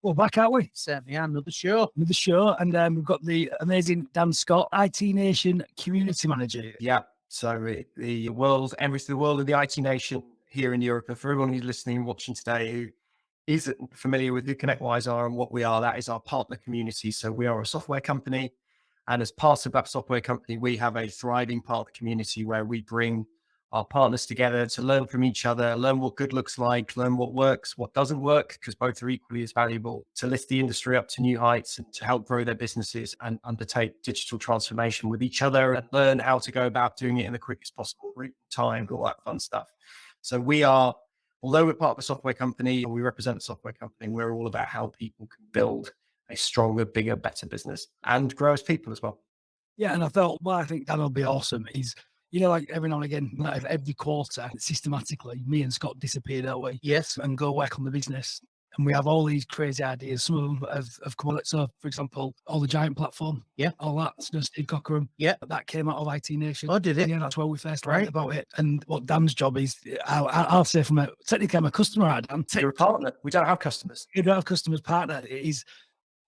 Well, back, aren't we? Certainly, another show. Another show. And we've got the amazing Dan Scott, IT Nation Community Manager. Yeah. So the world of the IT Nation here in Europe, and for everyone who's listening, watching today, who isn't familiar with who ConnectWise are and what we are, that is our partner community. So we are a software company. And as part of that software company, we have a thriving partner community where we bring our partners together to learn from each other, learn what good looks like, learn what works, what doesn't work, because both are equally as valuable, to lift the industry up to new heights and to help grow their businesses and undertake digital transformation with each other and learn how to go about doing it in the quickest possible route, time, all that fun stuff. So we are, although we're part of a software company, we represent a software company, we're all about how people can build a stronger, bigger, better business and grow as people as well. Yeah, and I thought, well, I think that'll be awesome is, like every now and again, like every quarter, systematically, me and Scott disappear, don't we? Yes. And go work on the business. And we have all these crazy ideas. Some of them have come on. So, for example, all the Giant platform. Yeah. All that. Steve Cochran. Yeah. That came out of IT Nation. Oh, did it? Yeah, that's where we first learned about it. And what Dan's job is, I'll say technically I'm a customer, right, Dan? You're a partner. We don't have customers. You don't have customers, partner. It is,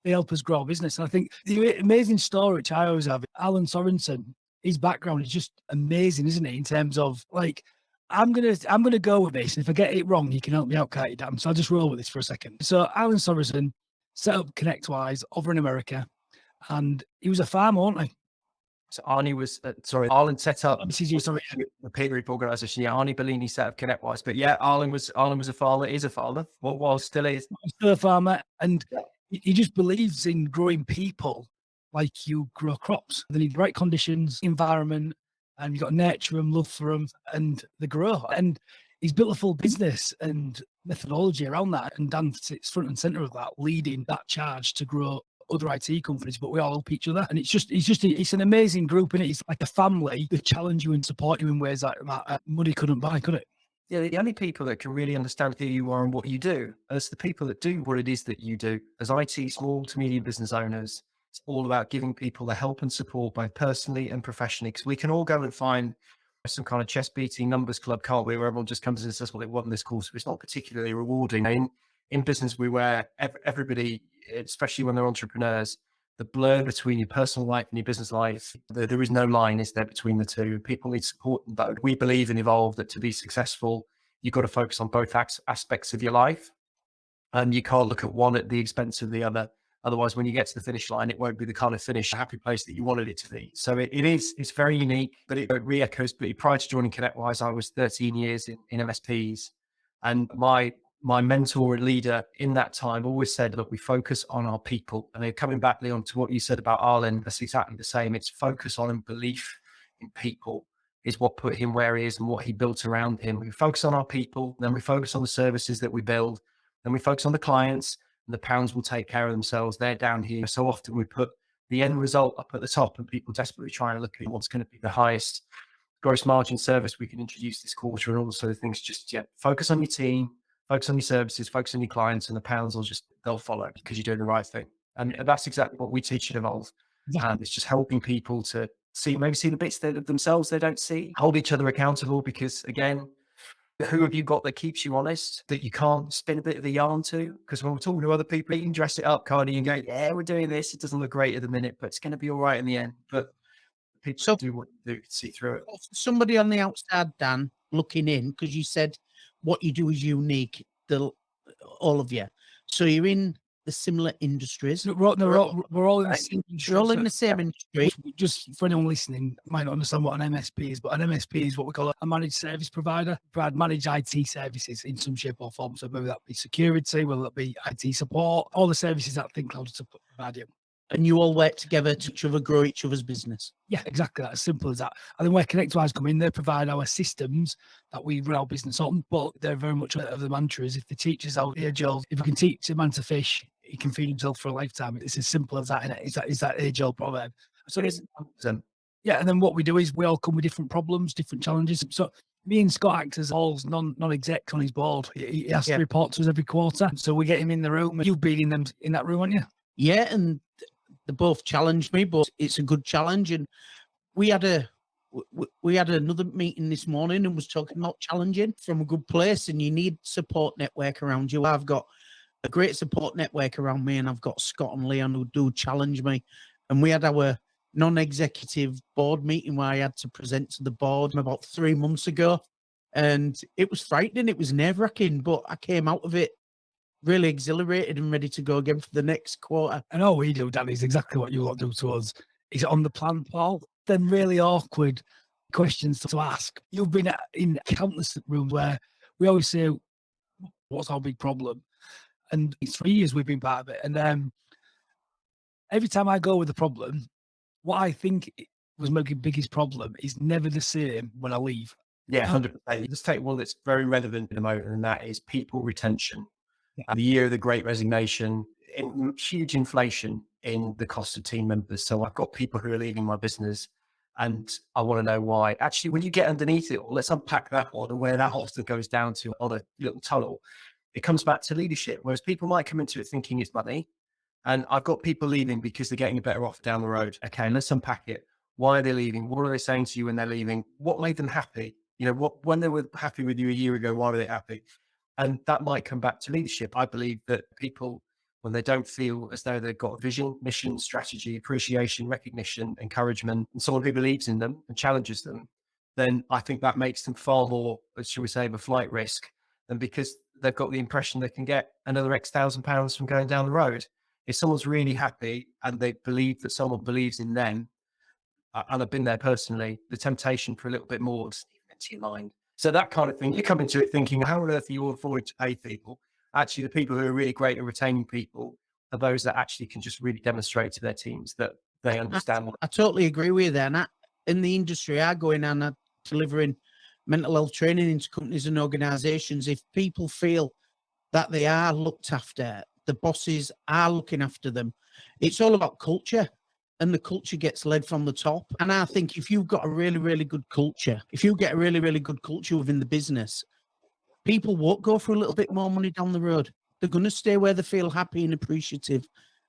they help us grow our business. And I think the amazing story, which I always have, Alan Sorensen, his background is just amazing, isn't it? In terms of like, I'm gonna go with this. And if I get it wrong, you can help me out, can't you, Dan? So I'll just roll with this for a second. So Alan Sorensen set up ConnectWise over in America, and he was a farmer, wasn't he? So Arlen set up the peer group organization. Yeah, Arnie Bellini set up ConnectWise. But yeah, Arlen was a farmer, is a farmer. Well, still is. Still a farmer. And he just believes in growing people like you grow crops. They need the right conditions, environment, and you've got to nurture them, love for them, and they grow. And he's built a full business and methodology around that. And Dan sits front and center of that, leading that charge to grow other IT companies, but we all help each other. And it's an amazing group, and it's like a family that challenge you and support you in ways that money couldn't buy, could it? Yeah, the only people that can really understand who you are and what you do is the people that do what it is that you do. As IT small to medium business owners, it's all about giving people the help and support, both personally and professionally, because we can all go and find some kind of chest beating numbers club, can't we, where everyone just comes in and says, well, they want this course. It's not particularly rewarding. In business, everybody, especially when they're entrepreneurs, the blur between your personal life and your business life, there is no line, is there, between the two? People need support in both. We believe in Evolve that to be successful, you've got to focus on both aspects of your life. And you can't look at one at the expense of the other. Otherwise, when you get to the finish line, it won't be the kind of happy place that you wanted it to be. So it's very unique, but it re-echoes. But prior to joining ConnectWise, I was 13 years in MSPs. And my mentor and leader in that time always said, look, we focus on our people. And they're coming back, Leon, to what you said about Arlen. That's exactly the same. It's focus on and belief in people is what put him where he is and what he built around him. We focus on our people, then we focus on the services that we build, then we focus on the clients, and the pounds will take care of themselves. They're down here. So often we put the end result up at the top, and people desperately trying to look at what's going to be the highest gross margin service we can introduce this quarter, and all the sort of things. Just focus on your team, focus on your services, focus on your clients, and the pounds they'll follow because you're doing the right thing. And that's exactly what we teach at Evolve. And it's just helping people to see the bits themselves they don't see, hold each other accountable, because again, who have you got that keeps you honest, that you can't spin a bit of the yarn to? Because when we're talking to other people, you can dress it up, Cardi, and go, yeah, we're doing this. It doesn't look great at the minute, but it's going to be all right in the end. But people do what you do, see through it. Somebody on the outside, Dan, looking in, because you said what you do is unique, all of you. So you're in the similar industries. We're all in the same industry. We're all in the same industry. Just for anyone listening, might not understand what an MSP is, but an MSP is what we call a managed service provider. Provide managed IT services in some shape or form. So whether that be security, whether that be IT support, all the services that ThinkCloud provide you. And you all work together to each other, grow each other's business. Yeah, exactly. That's as simple as that. And then where ConnectWise come in, they provide our systems that we run our business on, but they're very much of the mantra is if the teacher's out here, Joel, if we can teach a man to fish, he can feed himself for a lifetime. It's as simple as that, innit? Is that age-old proverb. So yeah, and then what we do is we all come with different problems, different challenges. So me and Scott act as Hall's non-exec on his board. He has to report to us every quarter. So we get him in the room. You've been in that room, haven't you? Yeah, and they both challenged me, but it's a good challenge. And we had another meeting this morning and was talking about challenging from a good place, and you need support network around you. I've got a great support network around me, and I've got Scott and Leon who do challenge me. And we had our non-executive board meeting where I had to present to the board about 3 months ago. And it was frightening. It was nerve-wracking, but I came out of it really exhilarated and ready to go again for the next quarter. And all we do, Dan, is exactly what you lot do to us. Is it on the plan, Paul? Then really awkward questions to ask. You've been in countless rooms where we always say, what's our big problem? And it's 3 years we've been part of it. And every time I go with a problem, what I think was my biggest problem is never the same when I leave. Yeah, 100%. Let's take one that's very relevant in the moment, and that is people retention. Yeah. And the year of the Great Resignation, huge inflation in the cost of team members. So I've got people who are leaving my business, and I want to know why. Actually, when you get underneath it, let's unpack that one and where that often goes down to on a little tunnel. It comes back to leadership, whereas people might come into it thinking it's money. And I've got people leaving because they're getting a better offer down the road. Okay, let's unpack it. Why are they leaving? What are they saying to you when they're leaving? What made them happy? You know, when they were happy with you a year ago, why were they happy? And that might come back to leadership. I believe that people, when they don't feel as though they've got a vision, mission, strategy, appreciation, recognition, encouragement, and someone who believes in them and challenges them, then I think that makes them far more, shall we say, of a flight risk than because they've got the impression they can get another X £1,000 from going down the road. If someone's really happy and they believe that someone believes in them, and I've been there personally, the temptation for a little bit more just into your mind. So that kind of thing, you come into it thinking, how on earth are you affording to pay people? Actually, the people who are really great at retaining people are those that actually can just really demonstrate to their teams that they understand. I totally agree with you there. And in the industry, I go in and I'm delivering mental health training into companies and organizations. If people feel that they are looked after, the bosses are looking after them, it's all about culture. And the culture gets led from the top. And I think if you've got a really, really good culture, if you get a really, really good culture within the business, people won't go for a little bit more money down the road. They're going to stay where they feel happy and appreciative.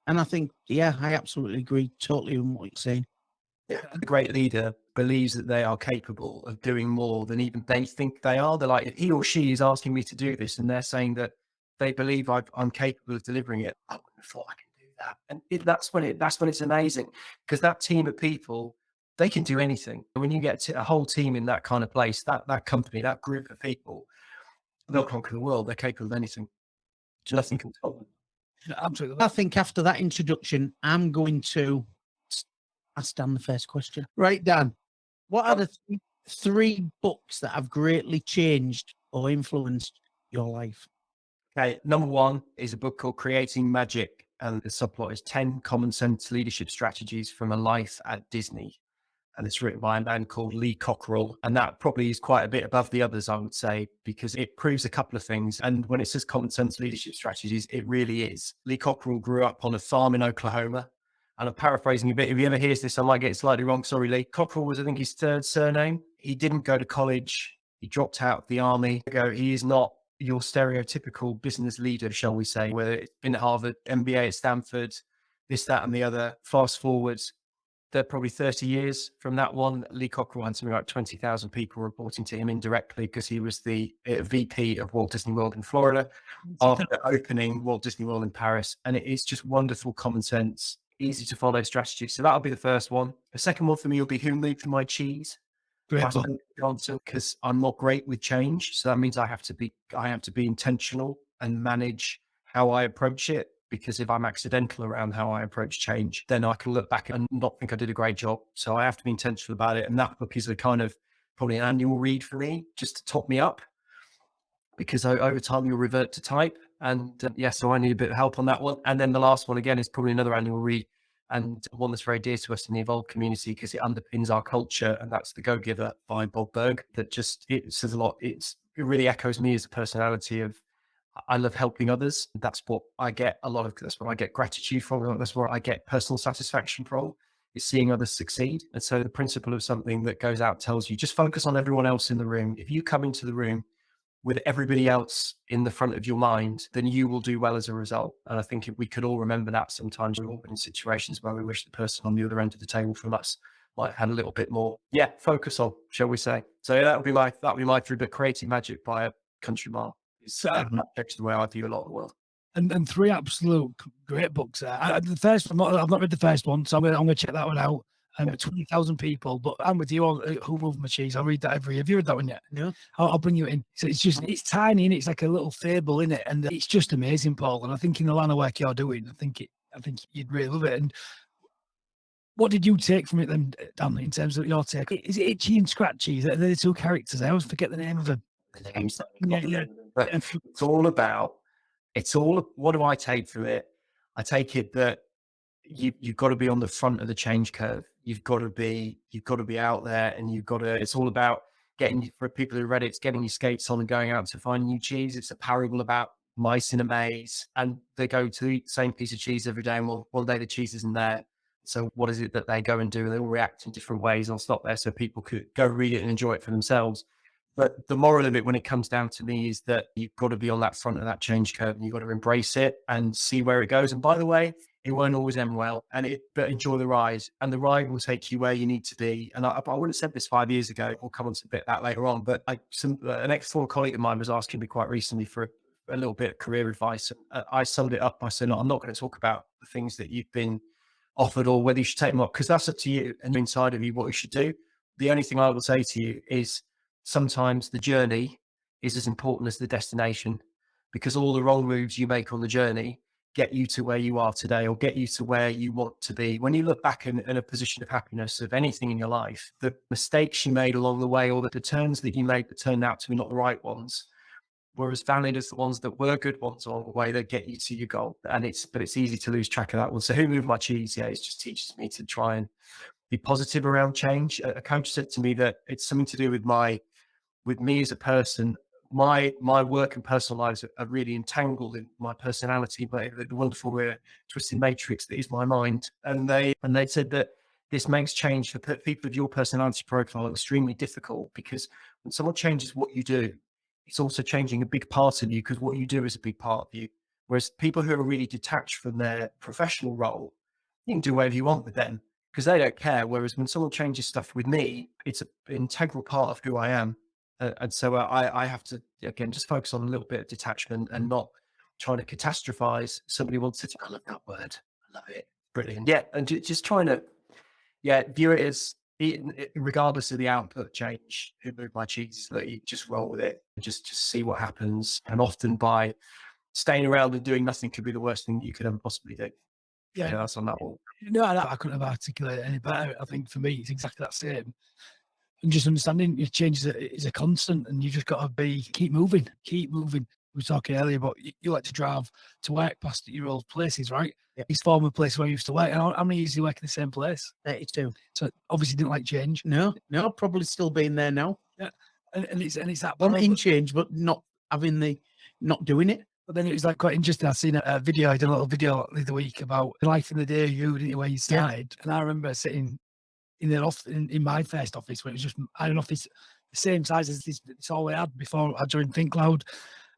And I think, yeah, I absolutely agree totally with what you're saying. Yeah, a great leader believes that they are capable of doing more than even they think they are. They're like, if he or she is asking me to do this and they're saying that they believe I'm capable of delivering it, I wouldn't have thought I can do that. And that's when it's amazing, because that team of people, they can do anything. And when you get a whole team in that kind of place, that company, that group of people, they'll conquer the world. They're capable of anything. Nothing can stop them. Yeah, absolutely. I think after that introduction, I'm going to ask Dan the first question. Right, Dan, what are the three books that have greatly changed or influenced your life? Okay, number one is a book called Creating Magic, and the subplot is 10 common sense leadership strategies from a life at Disney. And it's written by a man called Lee Cockerell. And that probably is quite a bit above the others, I would say, because it proves a couple of things. And when it says common sense leadership strategies, it really is. Lee Cockerell grew up on a farm in Oklahoma. And I'm paraphrasing a bit. If he ever hears this, I might get it slightly wrong. Sorry, Lee. Cockerell was, I think, his third surname. He didn't go to college. He dropped out of the army. He is not your stereotypical business leader, shall we say, whether it's been at Harvard, MBA at Stanford, this, that, and the other. Fast forwards, they're probably 30 years from that one. Lee Cockerell had something like 20,000 people reporting to him indirectly because he was the VP of Walt Disney World in Florida after opening Walt Disney World in Paris. And it is just wonderful common sense, easy to follow strategy. So that'll be the first one. The second one for me will be Who Moved My Cheese? Because I'm not great with change. So that means I have to be intentional and manage how I approach it. Because if I'm accidental around how I approach change, then I can look back and not think I did a great job. So I have to be intentional about it. And that book is a kind of probably an annual read for me, just to top me up, because over time you'll revert to type. And so I need a bit of help on that one. And then the last one again is probably another annual read, and one that's very dear to us in the Evolve community because it underpins our culture. And that's The Go-Giver by Bob Berg. That just, it says a lot. It really echoes me as a personality of, I love helping others. That's what I get that's what I get gratitude from. That's where I get personal satisfaction from, is seeing others succeed. And so the principle of something that goes out tells you, just focus on everyone else in the room. If you come into the room with everybody else in the front of your mind, then you will do well as a result. And I think if we could all remember that, sometimes we're all in situations where we wish the person on the other end of the table from us might have had a little bit more, focus on, shall we say. So that would be my three, but Creating Magic by a country mile. That's the way I view a lot of the world. and three absolute great books there. The first one, I've not read the first one, so I'm gonna check that one out. 20,000 people, but I'm with you on Who Moved My Cheese. I'll read that every year. Have you read that one yet? No. I'll bring you in. So it's tiny and it's like a little fable in it, and it's just amazing, Paul. And I think in the line of work you're doing, I think you'd really love it. And what did you take from it then, Dan, in terms of your take? Is it Itchy and Scratchy? They're the two characters. I always forget the name of them. But it's all about. What do I take from it? I take it that you've got to be on the front of the change curve. You've got to be out there, and it's all about for people who read it, it's getting your skates on and going out to find new cheese. It's a parable about mice in a maze, and they go to eat the same piece of cheese every day, and one day the cheese isn't there. So what is it that they go and do? They all react in different ways. I'll stop there so people could go read it and enjoy it for themselves. But the moral of it, when it comes down to me, is that you've got to be on that front of that change curve, and you've got to embrace it and see where it goes. And by the way, it won't always end well, but enjoy the ride, and the ride will take you where you need to be. And I wouldn't have said this 5 years ago. We'll come on to a bit of that later on. But an ex-former colleague of mine was asking me quite recently for a little bit of career advice. I summed it up by saying, no, I'm not going to talk about the things that you've been offered or whether you should take them up, because that's up to you and inside of you what you should do. The only thing I will say to you is sometimes the journey is as important as the destination, because all the wrong moves you make on the journey get you to where you are today, or get you to where you want to be. When you look back in a position of happiness of anything in your life, the mistakes you made along the way, or the turns that you made that turned out to be not the right ones, were as valid as the ones that were good ones along the way that get you to your goal. But it's easy to lose track of that one. So Who Moved My Cheese? Yeah, it just teaches me to try and be positive around change. A coach said to me that it's something to do with me as a person. My work and personal lives are really entangled in my personality, but the wonderful twisted matrix that is my mind. And they said that this makes change for people of your personality profile extremely difficult, because when someone changes what you do, it's also changing a big part of you, because what you do is a big part of you. Whereas people who are really detached from their professional role, you can do whatever you want with them because they don't care. Whereas when someone changes stuff with me, it's an integral part of who I am. And so I have to, again, just focus on a little bit of detachment and not trying to catastrophize. Somebody wants to, I love that word. I love it. Brilliant. Yeah. And just trying to, view it as, regardless of the output change, Who Moved My Cheese, that you just roll with it, just see what happens. And often by staying around and doing nothing could be the worst thing you could ever possibly do. Yeah, that's on that one. No, I couldn't have articulated it any better. I think for me, it's exactly that same. And just understanding your change is a constant, and you just got to keep moving. We were talking earlier about you like to drive to work past your old places, right? Yeah. His former place where you used to work. And how many years do you work in the same place? 32. So obviously didn't like change. No, probably still being there now. Yeah, and it's that wanting change, but not doing it. But then it was like quite interesting. I seen a video. I did a little video the other week about life in the day where you started. And I remember sitting in my first office, where it was just, I had an office the same size as this all I had before I joined ThinkCloud.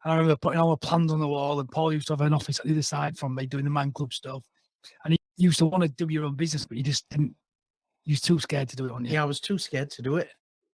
And I remember putting all my plans on the wall, and Paul used to have an office at the other side from me doing the Man Club stuff. And he used to want to do your own business, but you just didn't. You was too scared to do it on you. Yeah, I was too scared to do it.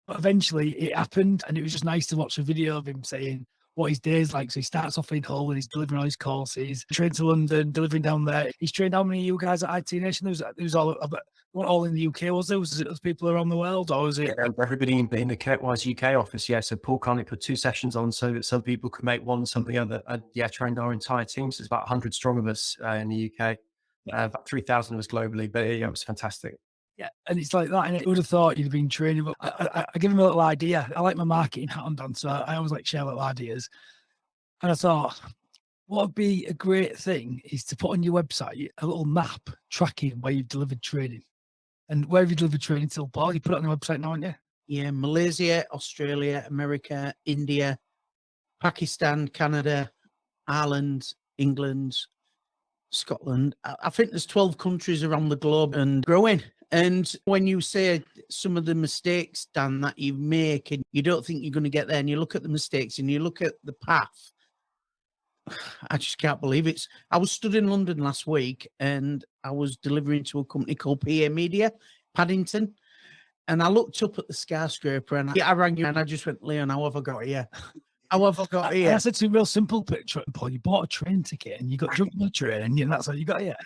But eventually it happened, and it was just nice to watch a video of him saying what his day's like. So he starts off in Hull and he's delivering all his courses, trained to London, delivering down there. He's trained how many of you guys at IT Nation? There was all in the UK, was there? Was it those people around the world, or was it? Yeah, everybody in the ConnectWise UK office, yeah. So Paul Carney put 2 sessions on so that some people could make one, some the other. And trained our entire team. So there's about 100 strong of us in the UK, about 3,000 of us globally. But yeah, it was fantastic. Yeah, and it's like that. And I would have thought you'd have been training, but I give him a little idea. I like my marketing hat on, Dan, so I always like share little ideas. And I thought, what would be a great thing is to put on your website a little map tracking where you've delivered training. And where have you delivered training till, Paul? You put it on the website now, haven't you? Yeah, Malaysia, Australia, America, India, Pakistan, Canada, Ireland, England, Scotland. I think there's 12 countries around the globe and growing. And when you say some of the mistakes, Dan, that you make, and you don't think you're going to get there, and you look at the mistakes and you look at the path, I just can't believe it. I was stood in London last week, and I was delivering to a company called PA Media, Paddington. And I looked up at the skyscraper, and I rang you, and I just went, Leon, how have I got here? How have I got And here? I said to him, real simple picture, Paul, you bought a train ticket and you got drunk on the train and that's how you got here.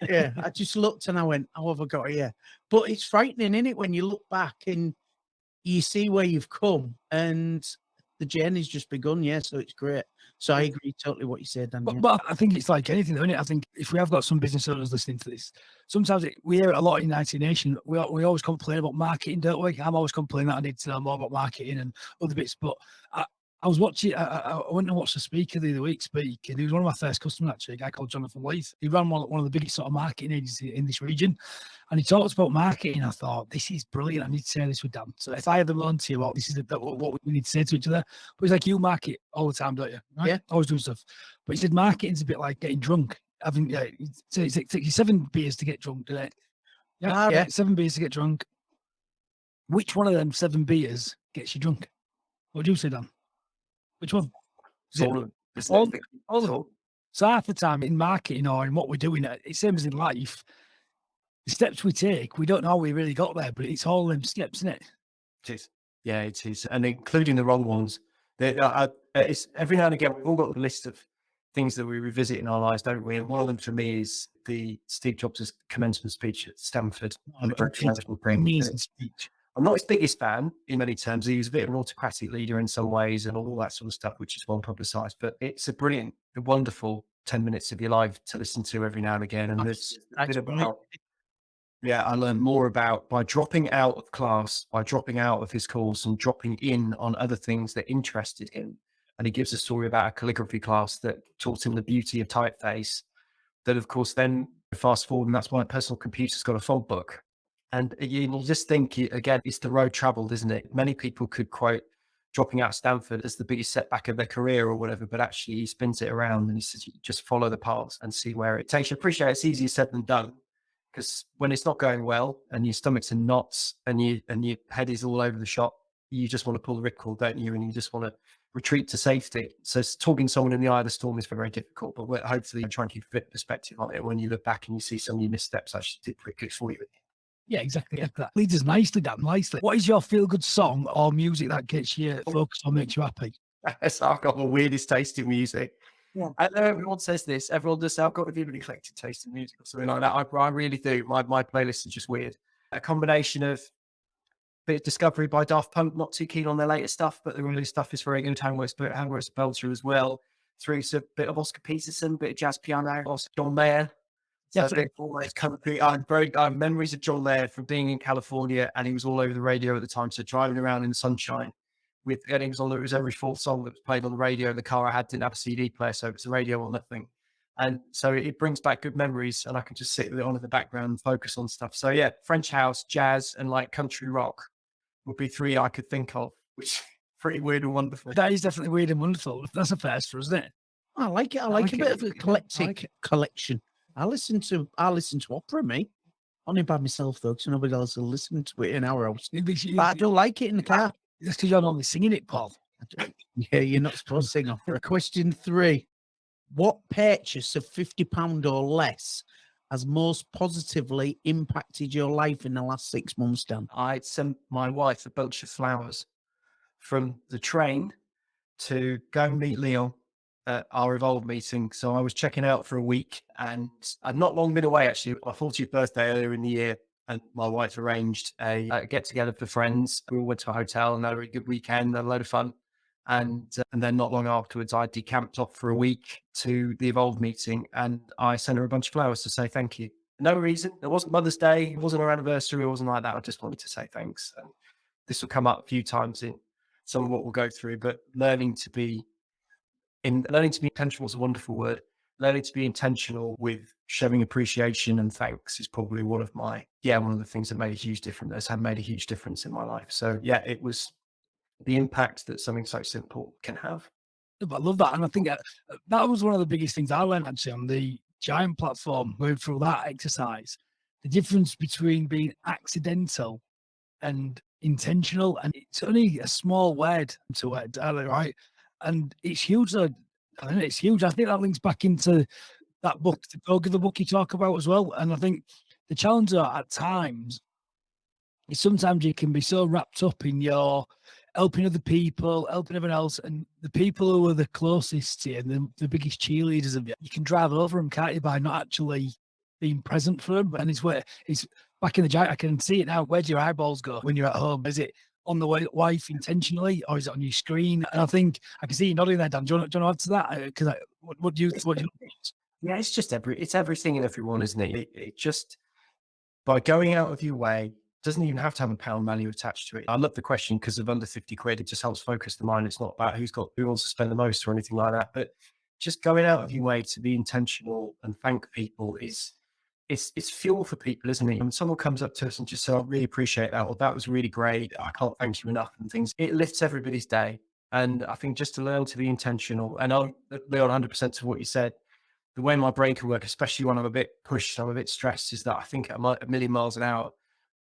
Yeah, I just looked and I went, how have I got here? But it's frightening, isn't it, when you look back and you see where you've come and the journey's just begun. Yeah, so it's great. So I agree totally what you said, Dan. Yeah. But I think it's like anything, isn't it? I think if we have got some business owners listening to this, sometimes we hear it a lot in IT Nation. We always complain about marketing, don't we? I'm always complaining that I need to know more about marketing and other bits. But I was watching, I went and watched a speaker the other week speak, and he was one of my first customers, actually, a guy called Jonathan Leith. He ran one of the biggest sort of marketing agencies in this region. And he talks about marketing. I thought, this is brilliant. I need to share this with Dan. So if I ever learn to you about this is what we need to say to each other. But it's like you market all the time, don't you? Right? Yeah. Always doing stuff. But he said marketing's a bit like getting drunk. Having so it takes you 7 beers to get drunk, doesn't it? Yeah, Yeah. 7 beers to get drunk. Which one of them 7 beers gets you drunk? What do you say, Dan? Which one? Is it All of all- them. all of them? So half the time in marketing or in what we're doing, it's same as in life. The steps we take, we don't know how we really got there, but it's all them steps, isn't it? It is. Yeah, it is. And including the wrong ones. It's every now and again, we've all got a list of things that we revisit in our lives, don't we? And one of them for me is the Steve Jobs' commencement speech at Stanford. Amazing speech. I'm not his biggest fan in many terms. He was a bit of an autocratic leader in some ways and all that sort of stuff, which is well publicized. But it's a brilliant, a wonderful 10 minutes of your life to listen to every now and again. And there's a bit about, yeah, I learned more about by dropping out of class, by dropping out of his course and dropping in on other things that interested him. And he gives a story about a calligraphy class that taught him the beauty of typeface. That, of course, then fast forward, and that's why personal computer's got a font book. And you just think, again, it's the road traveled, isn't it? Many people could quote dropping out of Stanford as the biggest setback of their career or whatever, but actually he spins it around and he says, you just follow the paths and see where it takes you. I appreciate it's easier said than done, because when it's not going well and your stomach's in knots and your head is all over the shop, you just want to pull the ripcord, don't you? And you just want to retreat to safety. So talking someone in the eye of the storm is very difficult, but we're hopefully trying to keep a bit of perspective on it when you look back and you see some of your missteps actually did pretty good for you. Yeah, exactly. That leads us nicely, Dan, nicely. What is your feel-good song or music that gets you focused or makes you happy? So I've got the weirdest taste in music. Yeah. I know everyone says this. Everyone does say, I've got a really eclectic taste in music or something like that. I really do. My playlist is just weird. A combination of a bit of Discovery by Daft Punk, not too keen on their latest stuff, but the early stuff is very good. Hangworks Belcher as well. Through a bit of Oscar Peterson, bit of jazz piano, also John Mayer. Definitely. I'm memories of John Mayer from being in California, and he was all over the radio at the time. So driving around in the sunshine with it was every fourth song that was played on the radio. The car I had didn't have a CD player, so it's a radio or nothing. And so it brings back good memories, and I can just sit with it on in the background and focus on stuff. So yeah, French house, jazz, and like country rock would be 3 I could think of, which is pretty weird and wonderful. That is definitely weird and wonderful. That's a first for us, isn't it? I like it. I like a bit of a eclectic collection. I listen to opera, me. Only by myself though, because nobody else will listen to it in our house. But I don't like it in the car. That's because you're not only singing it, Paul. Yeah, you're not supposed to sing opera. Question 3. What purchase of £50 or less has most positively impacted your life in the last 6 months, Dan? I sent my wife a bunch of flowers from the train to go meet Leon at our Evolve meeting. So I was checking out for a week, and I'd not long been away, actually. My 40th birthday earlier in the year, and my wife arranged a get together for friends. We all went to a hotel and had a really good weekend, had a load of fun. And then not long afterwards, I decamped off for a week to the Evolve meeting, and I sent her a bunch of flowers to say thank you. No reason. It wasn't Mother's Day. It wasn't her anniversary. It wasn't like that. I just wanted to say thanks. And this will come up a few times in some of what we'll go through, but learning to be intentional is a wonderful word. Learning to be intentional with showing appreciation and thanks is probably one of the things that made a huge difference, in my life. So yeah, it was the impact that something so simple can have. I love that. And I think that was one of the biggest things I learned actually on the Giant platform, going through that exercise. The difference between being accidental and intentional. And it's only a small word to it, right? And it's huge. It's huge. I think that links back into that book, the Go Giver book you talk about as well. And I think the challenge at times is sometimes you can be so wrapped up in your helping other people, helping everyone else, and the people who are the closest to you, and the biggest cheerleaders of you can drive over them, can't you, by not actually being present for them? And it's back in the giant. I can see it now. Where do your eyeballs go when you're at home? Is it on the wife intentionally, or is it on your screen? And I think I can see you nodding there, Dan. Do you want to add to that? Because what do you? Yeah, it's just it's everything and everyone, isn't it? It just, by going out of your way, doesn't even have to have a pound value attached to it. I love the question because of under 50 quid, it just helps focus the mind. It's not about who wants to spend the most or anything like that. But just going out of your way to be intentional and thank people it's fuel for people, isn't it? When someone comes up to us and just says, I really appreciate that, or that was really great, I can't thank you enough, and things, it lifts everybody's day. And I think just to learn to be intentional, and I'll learn 100% to what you said, the way my brain can work, especially when I'm a bit pushed, I'm a bit stressed, is that I think at a million miles an hour.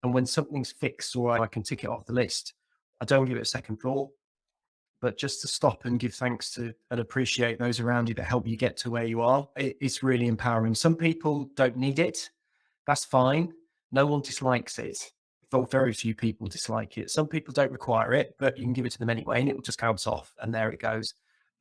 And when something's fixed or I can tick it off the list, I don't give it a second thought. But just to stop and give thanks to and appreciate those around you that help you get to where you are, it's really empowering. Some people don't need it. That's fine. No one dislikes it. Very few people dislike it. Some people don't require it, but you can give it to them anyway and it will just bounce off and there it goes.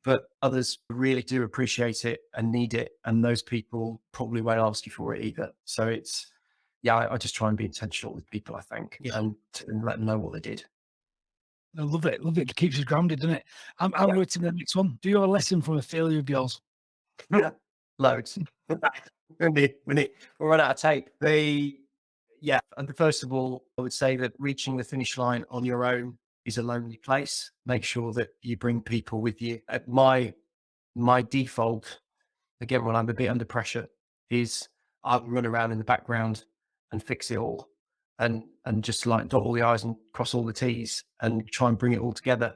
But others really do appreciate it and need it. And those people probably won't ask you for it either. So I just try and be intentional with people, I think, and let them know what they did. I love it. Love it. It keeps us grounded, doesn't it? I'm going to the next one. Do you have a lesson from a failure of yours? Loads. we run out of tape. And first of all, I would say that reaching the finish line on your own is a lonely place. Make sure that you bring people with you. My default, again, when I'm a bit under pressure, is I'll run around in the background and fix it all. And just like dot all the I's and cross all the T's and try and bring it all together.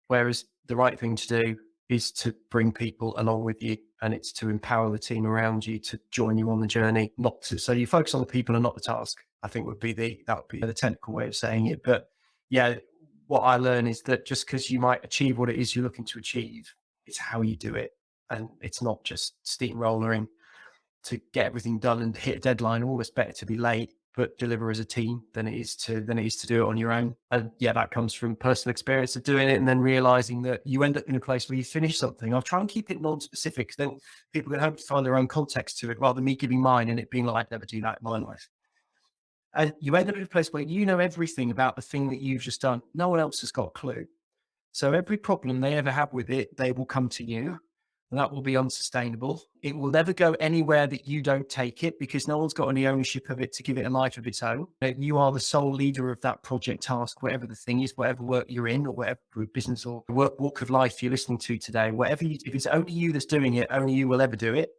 Whereas the right thing to do is to bring people along with you, and it's to empower the team around you to join you on the journey, so you focus on the people and not the task, I think would be the technical way of saying it. But yeah, what I learn is that just because you might achieve what it is you're looking to achieve, it's how you do it. And it's not just steamrolling to get everything done and hit a deadline. Always better to be late but deliver as a team than it is to do it on your own. And yeah, that comes from personal experience of doing it and then realizing that you end up in a place where you finish something. I'll try and keep it non-specific, then people can hope to find their own context to it rather than me giving mine and it being like, I'd never do that in my life. And you end up in a place where you know everything about the thing that you've just done. No one else has got a clue. So every problem they ever have with it, they will come to you. And that will be unsustainable. It will never go anywhere that you don't take it because no one's got any ownership of it to give it a life of its own. You are the sole leader of that project task, whatever the thing is, whatever work you're in or whatever business or walk of life you're listening to today, if it's only you that's doing it, only you will ever do it.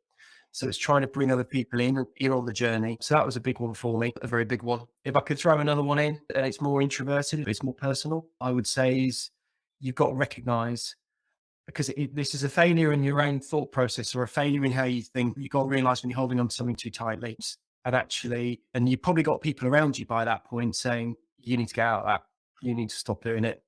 So it's trying to bring other people in on the journey. So that was a big one for me, a very big one. If I could throw another one in, and it's more introverted, it's more personal, I would say is you've got to recognize, because this is a failure in your own thought process or a failure in how you think. You've got to realize when you're holding on to something too tightly and you've probably got people around you by that point saying, you need to get out of that. You need to stop doing it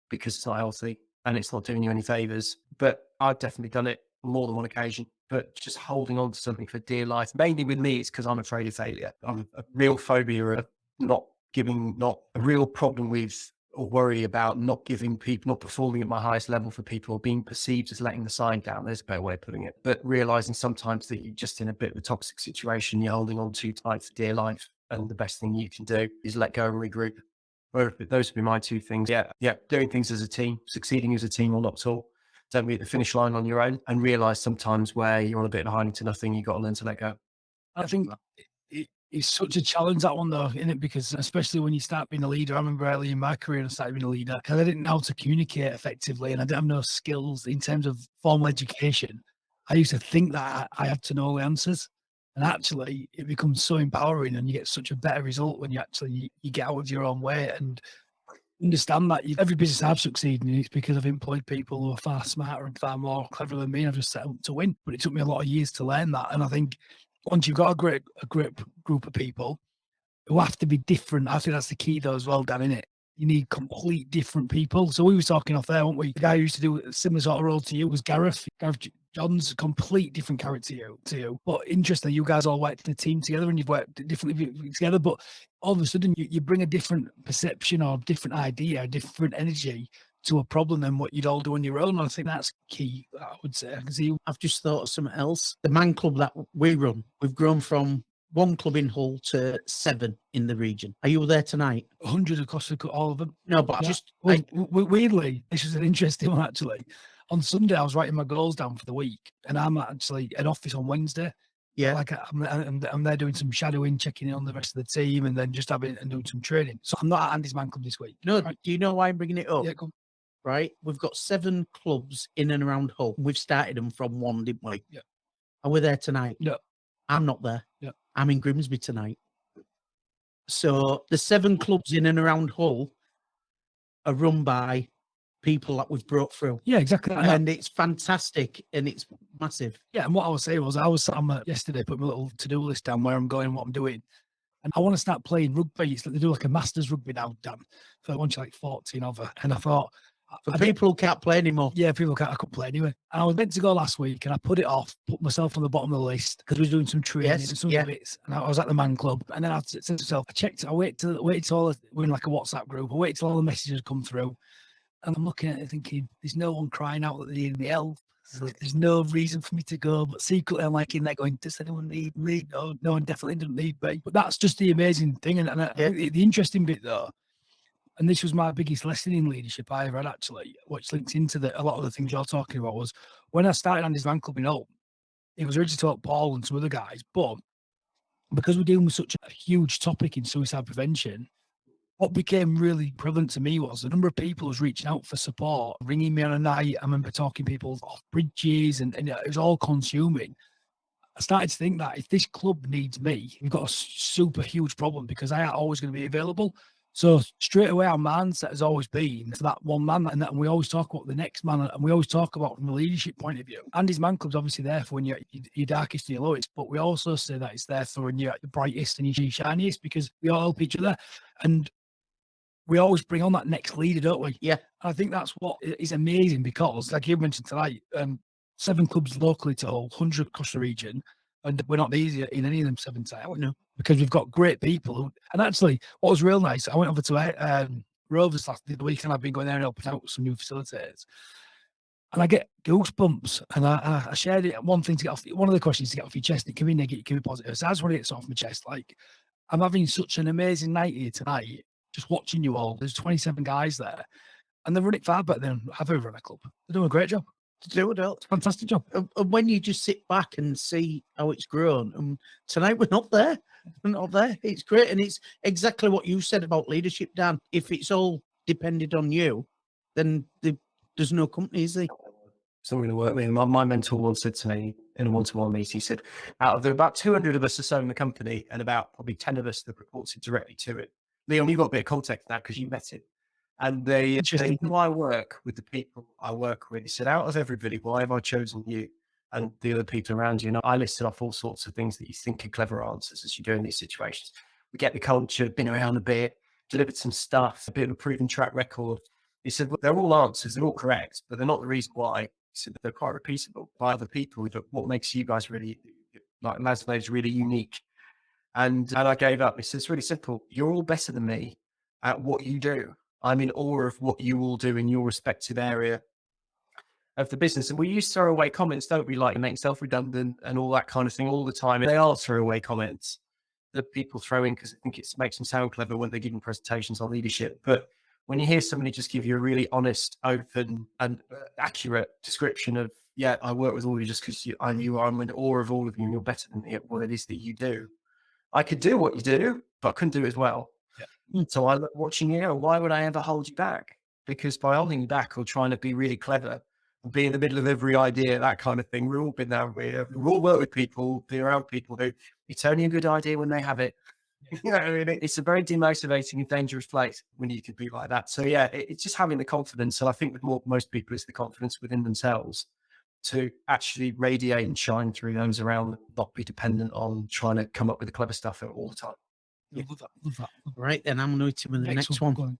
because it's not healthy and it's not doing you any favors. But I've definitely done it more than one occasion, but just holding on to something for dear life. Mainly with me, it's because I'm afraid of failure. I'm a real phobia of not a real problem with or worry about not performing at my highest level for people or being perceived as letting the side down. There's a better way of putting it. But realizing sometimes that you're just in a bit of a toxic situation, you're holding on too tight for dear life. And the best thing you can do is let go and regroup. Those would be my two things. Yeah. Doing things as a team, succeeding as a team or not at all. Don't be at the finish line on your own and realize sometimes where you're on a bit of hiding to nothing, you've got to learn to let go. I think it's such a challenge, that one, though, isn't it? Because especially when you start being a leader, I remember early in my career, I started being a leader because I didn't know how to communicate effectively and I didn't have no skills in terms of formal education. I used to think that I had to know all the answers. And actually, it becomes so empowering and you get such a better result when you get out of your own way and understand that every business I've succeeded in, it's because I've employed people who are far smarter and far more clever than me. And I've just set out to win. But it took me a lot of years to learn that. And I think once you've got a great group of people who have to be different, I think that's the key though as well, Dan, innit? You need complete different people. So we were talking off there, weren't we? The guy who used to do a similar sort of role to you was Gareth. Gareth John's a complete different character to you. But interesting, you guys all worked in a team together and you've worked differently together. But all of a sudden, you bring a different perception or different idea, different energy to a problem than what you'd all do on your own. And I think that's key, I would say. I can see you I've just thought of something else. The man club that we run, we've grown from 1 club in Hull to 7 in the region. Are you there tonight? 100 across all of them. No, but Yeah. just Well, weirdly, this was an interesting one actually. On Sunday, I was writing my goals down for the week, and I'm actually at office on Wednesday. yeah. Like I'm there doing some shadowing, checking in on the rest of the team, and then just having and doing some training. So I'm not at Andy's Man Club this week. No, Right. do you know why I'm bringing it up? Yeah, go on. Right, we've got 7 clubs in and around Hull. We've started them from 1, didn't we? Yeah. Are we there tonight? No. I'm not there. Yeah. I'm in Grimsby tonight. So the 7 clubs in and around Hull are run by people that we've brought through, Yeah, exactly. and it's fantastic and it's massive. Yeah, and what I was saying was, I was sat on yesterday, put my little to-do list down where I'm going, what I'm doing, and I want to start playing rugby. It's like they do like a Masters rugby now, Dan, for a bunch of like 14 of her. And I thought, For I did- people who can't play anymore. yeah, people can't, I could play anyway. And I was meant to go last week, and I put it off, put myself on the bottom of the list because we was doing some training Yes, and some yeah. bits. And I was at the Man Club, and then I said to myself, I checked, I waited till all we're in like a WhatsApp group. I waited till all the messages come through, and I'm looking at it thinking, there's no one crying out that they need any help. So there's no reason for me to go, but secretly I'm like in there going, does anyone need me? No, no one definitely doesn't need me. But that's just the amazing thing. And I Yeah. think the interesting bit though, and this was my biggest lesson in leadership I ever had actually, which links into a lot of the things you're talking about, was when I started Andy's Man Club in Hull, it was originally taught Paul and some other guys, but because we're dealing with such a huge topic in suicide prevention, what became really prevalent to me was the number of people who was reaching out for support, ringing me on a night. I remember talking to people off bridges, and it was all consuming. I started to think that if this club needs me, we've got a super huge problem because I ain't always going to be available. So straight away, our mindset has always been to that one man, and we always talk about the next man, and we always talk about from a leadership point of view. Andy's Man Club's obviously there for when you're at your darkest and your lowest, but we also say that it's there for when you're at your brightest and your shiniest, because we all help each other. And we always bring on that next leader, don't we? Yeah. And I think that's what is amazing because, like you mentioned tonight, 7 clubs locally to Hull, 100 across the region, and we're not easier in any of them 7 towns. No. Because we've got great people. And actually, what was real nice, I went over to Rovers the week, and I've been going there and helping out with some new facilitators. And I get goosebumps, and I shared it. One thing to get off, one of the questions to get off your chest, it can be negative, it can be positive. So I just want to get it off my chest. Like, I'm having such an amazing night here tonight, just watching you all. There's 27 guys there, and they run it far better than I've ever run a club. They're doing a great job. To do it all. It's a fantastic job. And when you just sit back and see how it's grown, and tonight we're not there. We're not there. It's great. And it's exactly what you said about leadership, Dan. If it's all depended on you, then there's no company, is there? So I'm going to work with him. My mentor once said to me in a one-to-one meeting, he said, out of the about 200 of us that own the company and about probably 10 of us that reported directly to it. Leon, you've got a bit of context now because you met him. And they why I work with the people I work with. He said, out of everybody, why have I chosen you and the other people around you? And I listed off all sorts of things that you think are clever answers as you do in these situations. We get the culture, been around a bit, delivered some stuff, a bit of a proven track record. He said, well, they're all answers, they're all correct, but they're not the reason why. He said, they're quite repeatable by other people. What makes you guys really, like Maslow, really unique? And I gave up. He said, it's really simple. You're all better than me at what you do. I'm in awe of what you all do in your respective area of the business. And we use throwaway comments, don't we? Like make self redundant and all that kind of thing all the time. And they are throwaway comments that people throw in because I think it makes them sound clever when they're giving presentations on leadership. But when you hear somebody just give you a really honest, open and accurate description of, yeah, I work with all of you just because I'm in awe of all of you and you're better than me at what it is that you do. I could do what you do, but I couldn't do it as well. Yeah. So I look watching you, why would I ever hold you back? Because by holding you back or trying to be really clever and be in the middle of every idea, that kind of thing, we've all been there. We've all worked with people, be around people who it's only a good idea when they have it. You know, I mean, it's a very demotivating and dangerous place when you could be like that. So yeah, it's just having the confidence. And I think with most people, it's the confidence within themselves to actually radiate and shine through those around them, not be dependent on trying to come up with the clever stuff all the time. Yeah. Love that. Right, then I'm going to with the next one. one.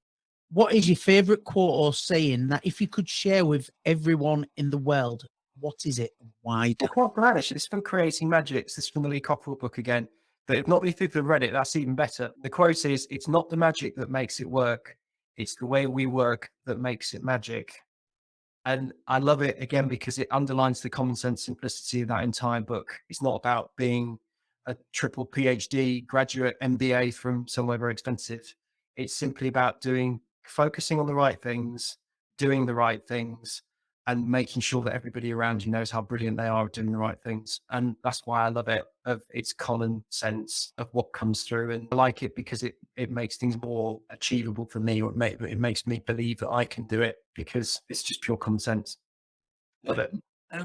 What is your favorite quote or saying that if you could share with everyone in the world, What is it? Why? Well, quite British. It's from Creating Magic. This is from the Lee Cockrell book again. But if not many people have read it, that's even better. The quote is, "It's not the magic that makes it work. It's the way we work that makes it magic." And I love it again because it underlines the common sense simplicity of that entire book. It's not about being a triple PhD graduate MBA from somewhere very expensive. It's simply about focusing on the right things, doing the right things, and making sure that everybody around you knows how brilliant they are at doing the right things. And that's why I love it, of its common sense of what comes through. And I like it because it makes things more achievable for me, or it makes me believe that I can do it because it's just pure common sense. Love it.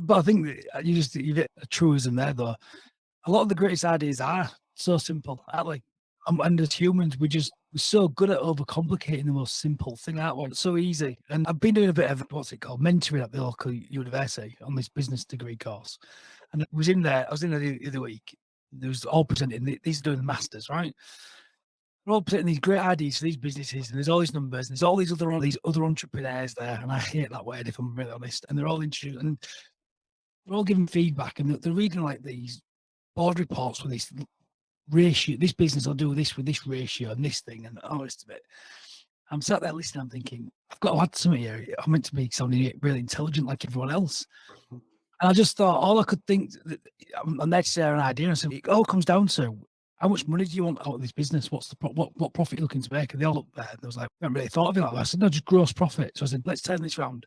But I think that you hit a truism there, though. A lot of the greatest ideas are so simple, aren't they? And as humans, we're so good at overcomplicating the most simple thing, aren't we? It's so easy. And I've been doing a bit of, mentoring at the local university on this business degree course. And I was in there the other week. There was all presenting, these are doing the masters, right? They're all presenting these great ideas for these businesses, and there's all these numbers, and there's all these other entrepreneurs there. And I hate that word, if I'm really honest. And they're all introduced, and they're all giving feedback, and they're reading like these board reports with this ratio. This business will do this with this ratio and this thing and all the rest of it. I'm sat there listening. I'm thinking, I've got to add something here. I'm meant to be sounding really intelligent like everyone else. And I just thought, all I could think, I'm there to share an idea. And I said, it all comes down to, how much money do you want out of this business? What's the what profit you're looking to make? And they all looked there. And I was like, I haven't really thought of it like that. I said, no, just gross profit. So I said, let's turn this round.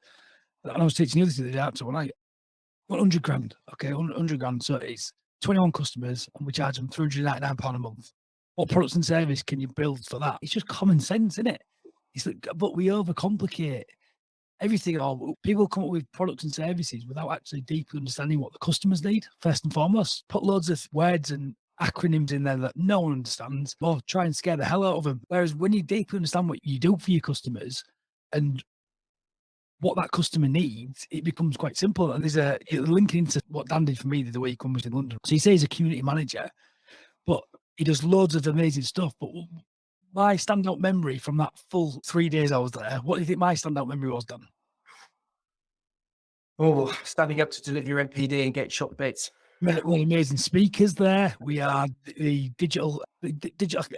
And I was teaching the other the day out to one night. 100 grand. Okay, 100 grand. So it's 21 customers, and we charge them £399 a month. What products and service can you build for that? It's just common sense, isn't it? It's like, but we overcomplicate everything. People come up with products and services without actually deeply understanding what the customers need. First and foremost, put loads of words and acronyms in there that no one understands, or try and scare the hell out of them. Whereas when you deeply understand what you do for your customers and what that customer needs, it becomes quite simple. And there's linking into what Dan did for me the other week when we was in London. So he says he's a community manager, but he does loads of amazing stuff. But my standout memory from that full 3 days I was there, what do you think my standout memory was, Dan? Oh, standing up to deliver your MPD and get shot to bits. We had amazing speakers there. We had the digital,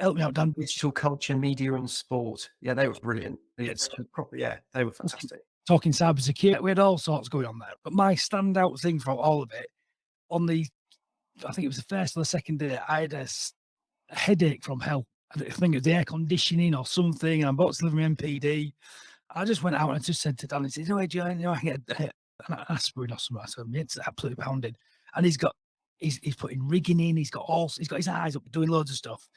help me out, Dan. Digital culture, media and sport. Yeah, they were brilliant. It's proper, yeah, they were fantastic. Talking cybersecurity, we had all sorts going on there. But my standout thing from all of it, I think it was the first or the second day, I had a headache from hell. I think it was the air conditioning or something, and I'm about to deliver my MPD. I just went out and I just said to Dan, he said, I can get an aspirin or something. I said, it's absolutely pounded. And he's putting rigging in, he's got his eyes up doing loads of stuff.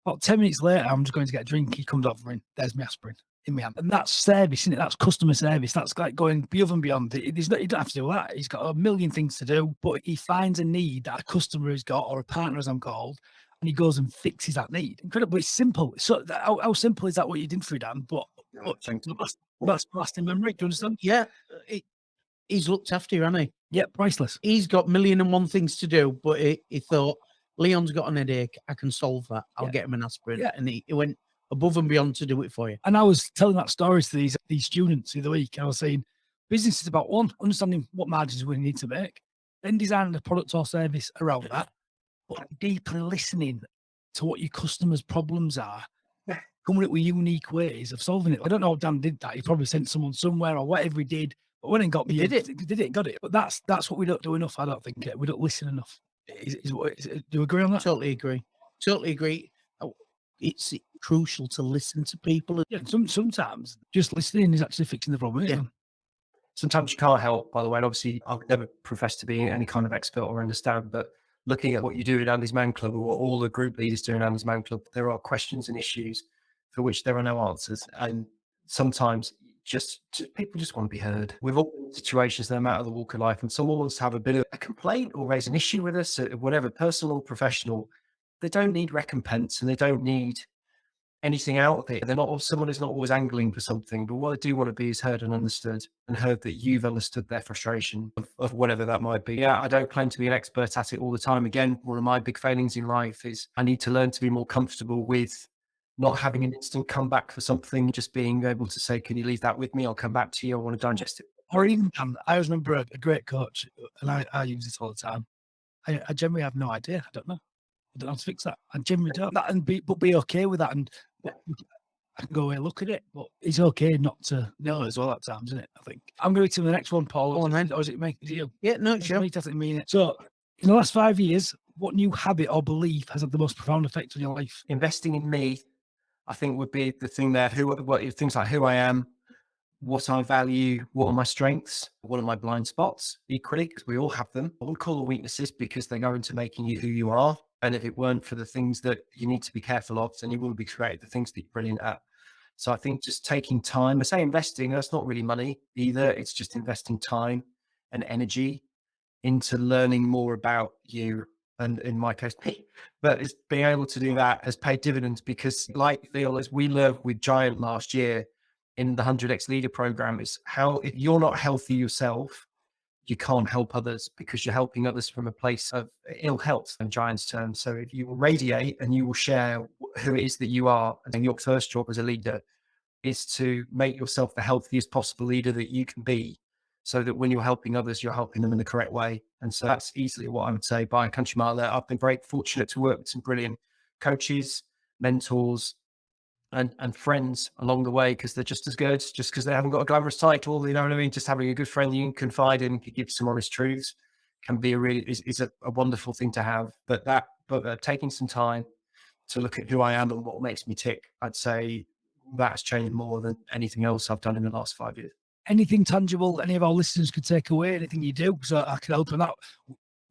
About 10 minutes later, I'm just going to get a drink. He comes over and there's my aspirin in my hand. And that's service, isn't it? That's customer service. That's like going above and beyond. You don't have to do that. He's got a million things to do, but he finds a need that a customer has got, or a partner, as I'm called, and he goes and fixes that need. Incredible. It's simple. So how simple is that what you did for Dan? But that's lasting memory. Do you understand? Yeah. He's looked after you, hasn't he? Yeah, priceless. He's got 1,000,001 things to do, but he thought, Leon's got an headache. I can solve that. I'll get him an aspirin. Yeah. And he went above and beyond to do it for you. And I was telling that story to these students the other week. I was saying, business is about one, understanding what margins we need to make, then designing a product or service around that, but deeply listening to what your customers' problems are, coming up with unique ways of solving it. I don't know if Dan did that. He probably sent someone somewhere or whatever he did, but when it got me, got it. But that's what we don't do enough. I don't think we don't listen enough. Do you agree on that? Totally agree. It's crucial to listen to people. Yeah, sometimes just listening is actually fixing the problem. Yeah. Sometimes you can't help, by the way. And obviously, I would never profess to be any kind of expert or understand, but looking at what you do in Andy's Man Club, or what all the group leaders do in Andy's Man Club, there are questions and issues for which there are no answers. And sometimes people just want to be heard. We've all been in situations, no matter the walk of life, and someone wants to have a bit of a complaint or raise an issue with us, whatever, personal or professional. They don't need recompense and they don't need anything out of it. Someone is not always angling for something, but what they do want to be is heard and understood, and heard that you've understood their frustration of whatever that might be. Yeah, I don't claim to be an expert at it all the time. Again, one of my big failings in life is I need to learn to be more comfortable with not having an instant comeback for something, just being able to say, can you leave that with me? I'll come back to you. I want to digest it. Or even, I always remember a great coach, and I use this all the time. I generally have no idea. I don't know. I don't know how to fix that. I generally don't. And be okay with that. And I can go away and look at it, but it's okay not to know as well at times, isn't it? I think. I'm going to the next one, Paul. Go on then. Or is it me? Is it you? Yeah, no, It's sure. me, doesn't mean it. So, in the last 5 years, what new habit or belief has had the most profound effect on your life? Investing in me, I think, would be the thing there. Things like who I am, what I value, what are my strengths, what are my blind spots, equally, because we all have them. I wouldn't call them weaknesses because they go into making you who you are. And if it weren't for the things that you need to be careful of, then you wouldn't be creating the things that you're brilliant at. So I think just taking time, I say investing, that's not really money either. It's just investing time and energy into learning more about you. And in my case, me, but it's being able to do that has paid dividends because, like Phil, as we learned with Giant last year in the 100x Leader program, is how if you're not healthy yourself, you can't help others because you're helping others from a place of ill health in Giant's terms. So if you will radiate and you will share who it is that you are, and then your first job as a leader is to make yourself the healthiest possible leader that you can be, so that when you're helping others, you're helping them in the correct way. And so that's easily what I would say by a country mile there. I've been very fortunate to work with some brilliant coaches, mentors, and friends along the way, because they're just as good, just because they haven't got a glamorous title, you know what I mean? Just having a good friend you can confide in, can give some honest truths, can be is a wonderful thing to have. But taking some time to look at who I am and what makes me tick, I'd say that's changed more than anything else I've done in the last 5 years. Anything tangible any of our listeners could take away? Anything you do? So I can help them out.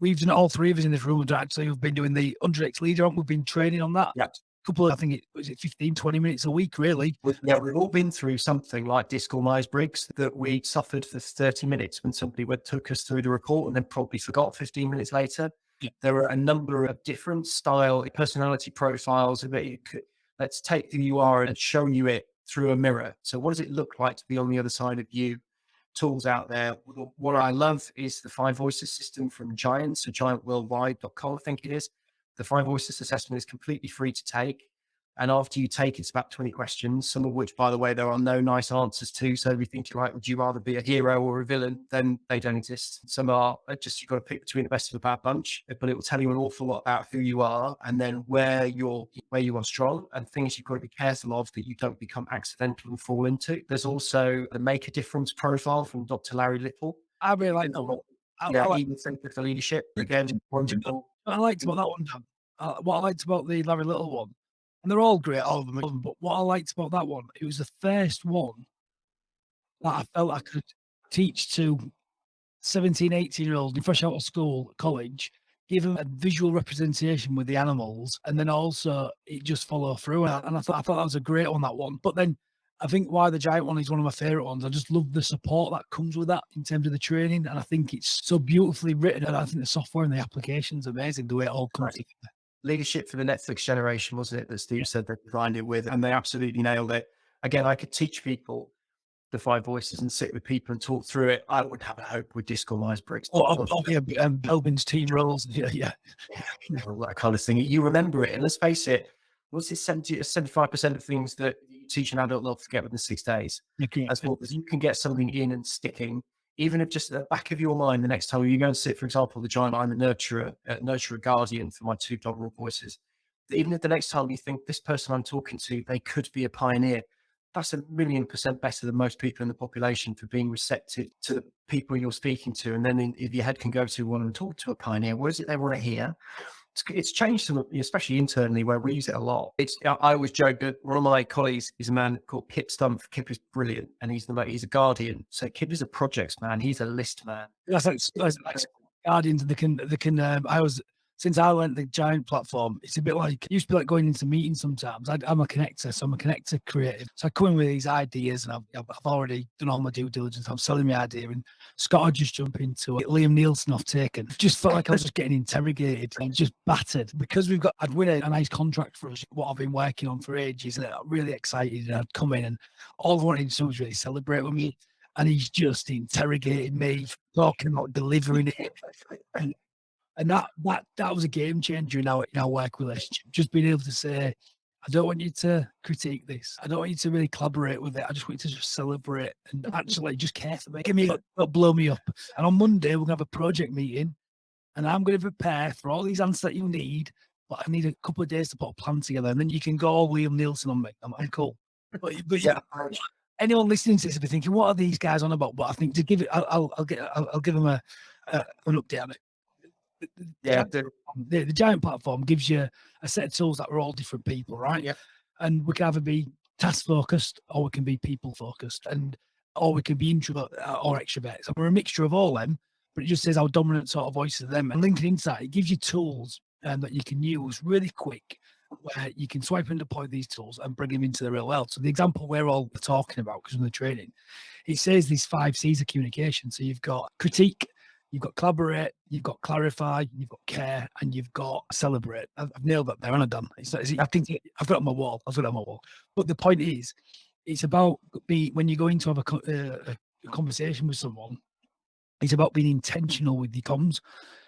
We've done, all three of us in this room actually, we've been doing the 100x Leader. We've been training on that. Yeah. Couple of, I think it was 15, 20 minutes a week, really. Yeah, we've all been through something like Disc or Myers-Briggs, that we suffered for 30 minutes when somebody took us through the report and then probably forgot 15 minutes later. Yeah. There are a number of different style, personality profiles of it. Let's take who you are and show you it through a mirror. So what does it look like to be on the other side of you? Tools out there. What I love is the 5 Voices system from Giant, so giantworldwide.com, I think it is. The 5 Voices assessment is completely free to take. And after you take, it's about 20 questions, some of which, by the way, there are no nice answers to. So if you think, like, would you rather be a hero or a villain? Then they don't exist. Some are just, you've got to pick between the best of a bad bunch, but it will tell you an awful lot about who you are and then where you are strong and things you've got to be careful of that you don't become accidental and fall into. There's also the Make a Difference profile from Dr. Larry Little. I really like that one. Even Center for Leadership. Again, wonderful. What I liked about that one, Dan, what I liked about the Larry Little one, and they're all great, all of them, but what I liked about that one, it was the first one that I felt I could teach to 17, 18-year-olds fresh out of school, college, give them a visual representation with the animals, and then also it just follow through. And I thought that was a great one, that one. But then I think why the Giant one is one of my favorite ones. I just love the support that comes with that in terms of the training. And I think it's so beautifully written. And I think the software and the application is amazing, the way it all comes together. Leadership for the Netflix generation, wasn't it, that Steve said they designed it with, and they absolutely nailed it. Again, I could teach people the 5 Voices and sit with people and talk through it. I would have a hope with Disc or Myers-Briggs. Belbin's team roles. Yeah. All that kind of thing. You remember it, and let's face it, what's this 75% of things that you teach an adult, they'll forget within 6 days. As well as you can get something in and sticking, even if just at the back of your mind, the next time you go and sit, for example, the Giant, I'm a nurturer guardian for my 2 doggerel voices. Even if the next time you think this person I'm talking to, they could be a pioneer, that's 1,000,000% better than most people in the population for being receptive to the people you're speaking to. And then if your head can go to one and talk to a pioneer, what is it they want to hear? It's changed some, especially internally, where we use it a lot. I always joke that one of my colleagues is a man called Kip Stumpf. Kip is brilliant, and he's a guardian. So Kip is a projects man. He's a list man. That's like guardians. Since I learned the Giant platform, it's a bit like, it used to be like going into meetings sometimes. I'm a connector, so I'm a connector creative. So I come in with these ideas, and I've already done all my due diligence. I'm selling my idea, and Scott would just jump into it. Liam Nielsen off taken. Just felt like I was just getting interrogated and just battered because I'd win a nice contract for us, what I've been working on for ages, and I'm really excited. And I'd come in, and all I wanted to do was really celebrate with me. And he's just interrogated me, talking about delivering it. And that was a game changer in our work relationship. Just being able to say, I don't want you to critique this. I don't want you to really collaborate with it. I just want you to just celebrate and actually just care for me. Give me up, blow me up. And on Monday, we're going to have a project meeting and I'm going to prepare for all these answers that you need. But I need a couple of days to put a plan together. And then you can go all Liam Nielsen on me. I'm cool. But yeah, anyone listening to this will be thinking, what are these guys on about? But I think to give it, I'll give them an update on it. The Giant platform gives you a set of tools that are all different people, right? Yeah. And we can either be task focused or we can be people focused, or we can be introvert or extroverts. And we're a mixture of all them, but it just says our dominant sort of voice of them. And LinkedIn Insight, it gives you tools that you can use really quick, where you can swipe and deploy these tools and bring them into the real world. So the example we're all talking about, because of the training, it says these 5 C's of communication. So you've got critique, you've got collaborate, you've got clarify, you've got care, and you've got celebrate. I've nailed that there, haven't I, Dan? I think I've got it on my wall. I've got it on my wall. But the point is, it's about when you're going to have a conversation with someone, it's about being intentional with your comms.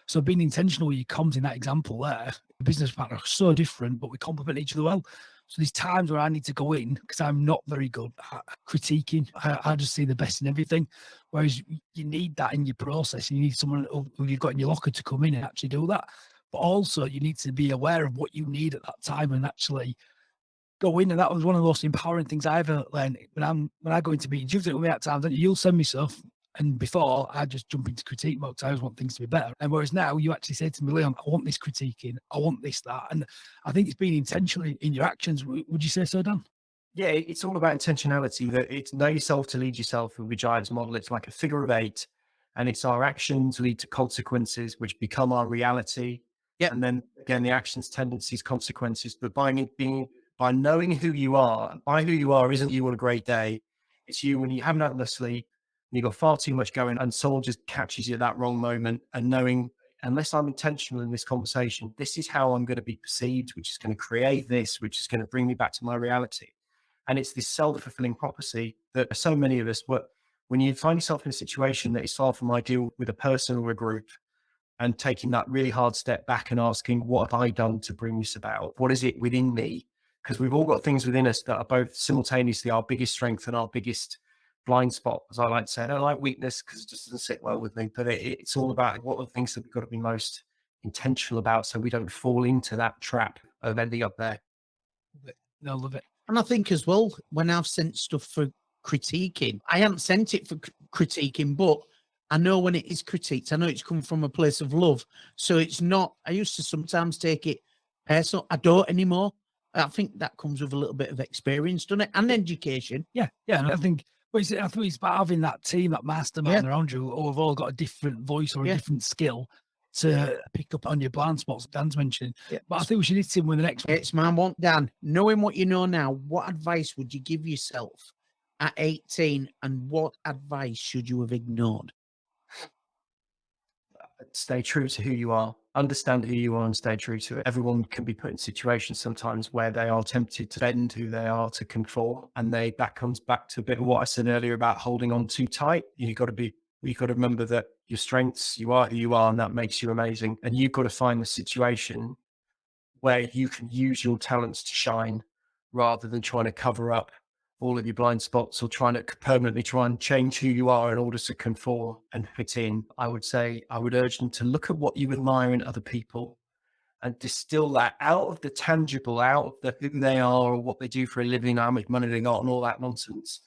So being intentional with your comms in that example there, the business partner are so different, but we complement each other well. So there's times where I need to go in because I'm not very good at critiquing. I just see the best in everything. Whereas you need that in your process. You need someone who you've got in your locker to come in and actually do that. But also you need to be aware of what you need at that time and actually go in. And that was one of the most empowering things I ever learned when I go into meetings. You've done it with me at times, don't you? You'll send me stuff. And before, I just jump into critique mode because I always want things to be better. And whereas now, you actually say to me, Leon, I want this critiquing, I want this, that. And I think it's being intentional in your actions. Would you say so, Dan? Yeah, it's all about intentionality. That it's know yourself to lead yourself with the Giants model. It's like a figure of 8, and it's our actions lead to consequences, which become our reality. Yeah. And then again, the actions, tendencies, consequences. But by knowing who you are, by who you are isn't you on a great day. It's you when you haven't had enough sleep, you've got far too much going, and someone just catches you at that wrong moment, and knowing, unless I'm intentional in this conversation, this is how I'm going to be perceived, which is going to create this, which is going to bring me back to my reality. And it's this self-fulfilling prophecy that so many of us, when you find yourself in a situation that is far from ideal with a person or a group, and taking that really hard step back and asking, what have I done to bring this about? What is it within me? Because we've all got things within us that are both simultaneously our biggest strength and our biggest blind spot, as I like to say. I don't like weakness because it just doesn't sit well with me, but it's all about what are the things that we've got to be most intentional about so we don't fall into that trap of ending up there. I love it. And I think as well, when I've sent stuff for critiquing, I haven't sent it for critiquing, but I know when it is critiqued, I know it's come from a place of love. So it's not, I used to sometimes take it personal. I don't anymore. I think that comes with a little bit of experience, doesn't it? And education. Yeah. And I think it's about having that team, that mastermind around you, who have all got a different voice or a different skill to pick up on your blind spots, Dan's mentioning. Yeah. But I think we should hit him with the next one. It's my one, Dan. Knowing what you know now, what advice would you give yourself at 18, and what advice should you have ignored? Stay true to who you are, understand who you are, and stay true to it. Everyone can be put in situations sometimes where they are tempted to bend who they are to conform. And that comes back to a bit of what I said earlier about holding on too tight. You've got to remember that your strengths, you are who you are, and that makes you amazing. And you've got to find the situation where you can use your talents to shine rather than trying to cover up all of your blind spots or trying to permanently try and change who you are in order to conform and fit in. I would urge them to look at what you admire in other people and distill that out of the tangible, out of the who they are or what they do for a living, how much money they got and all that nonsense.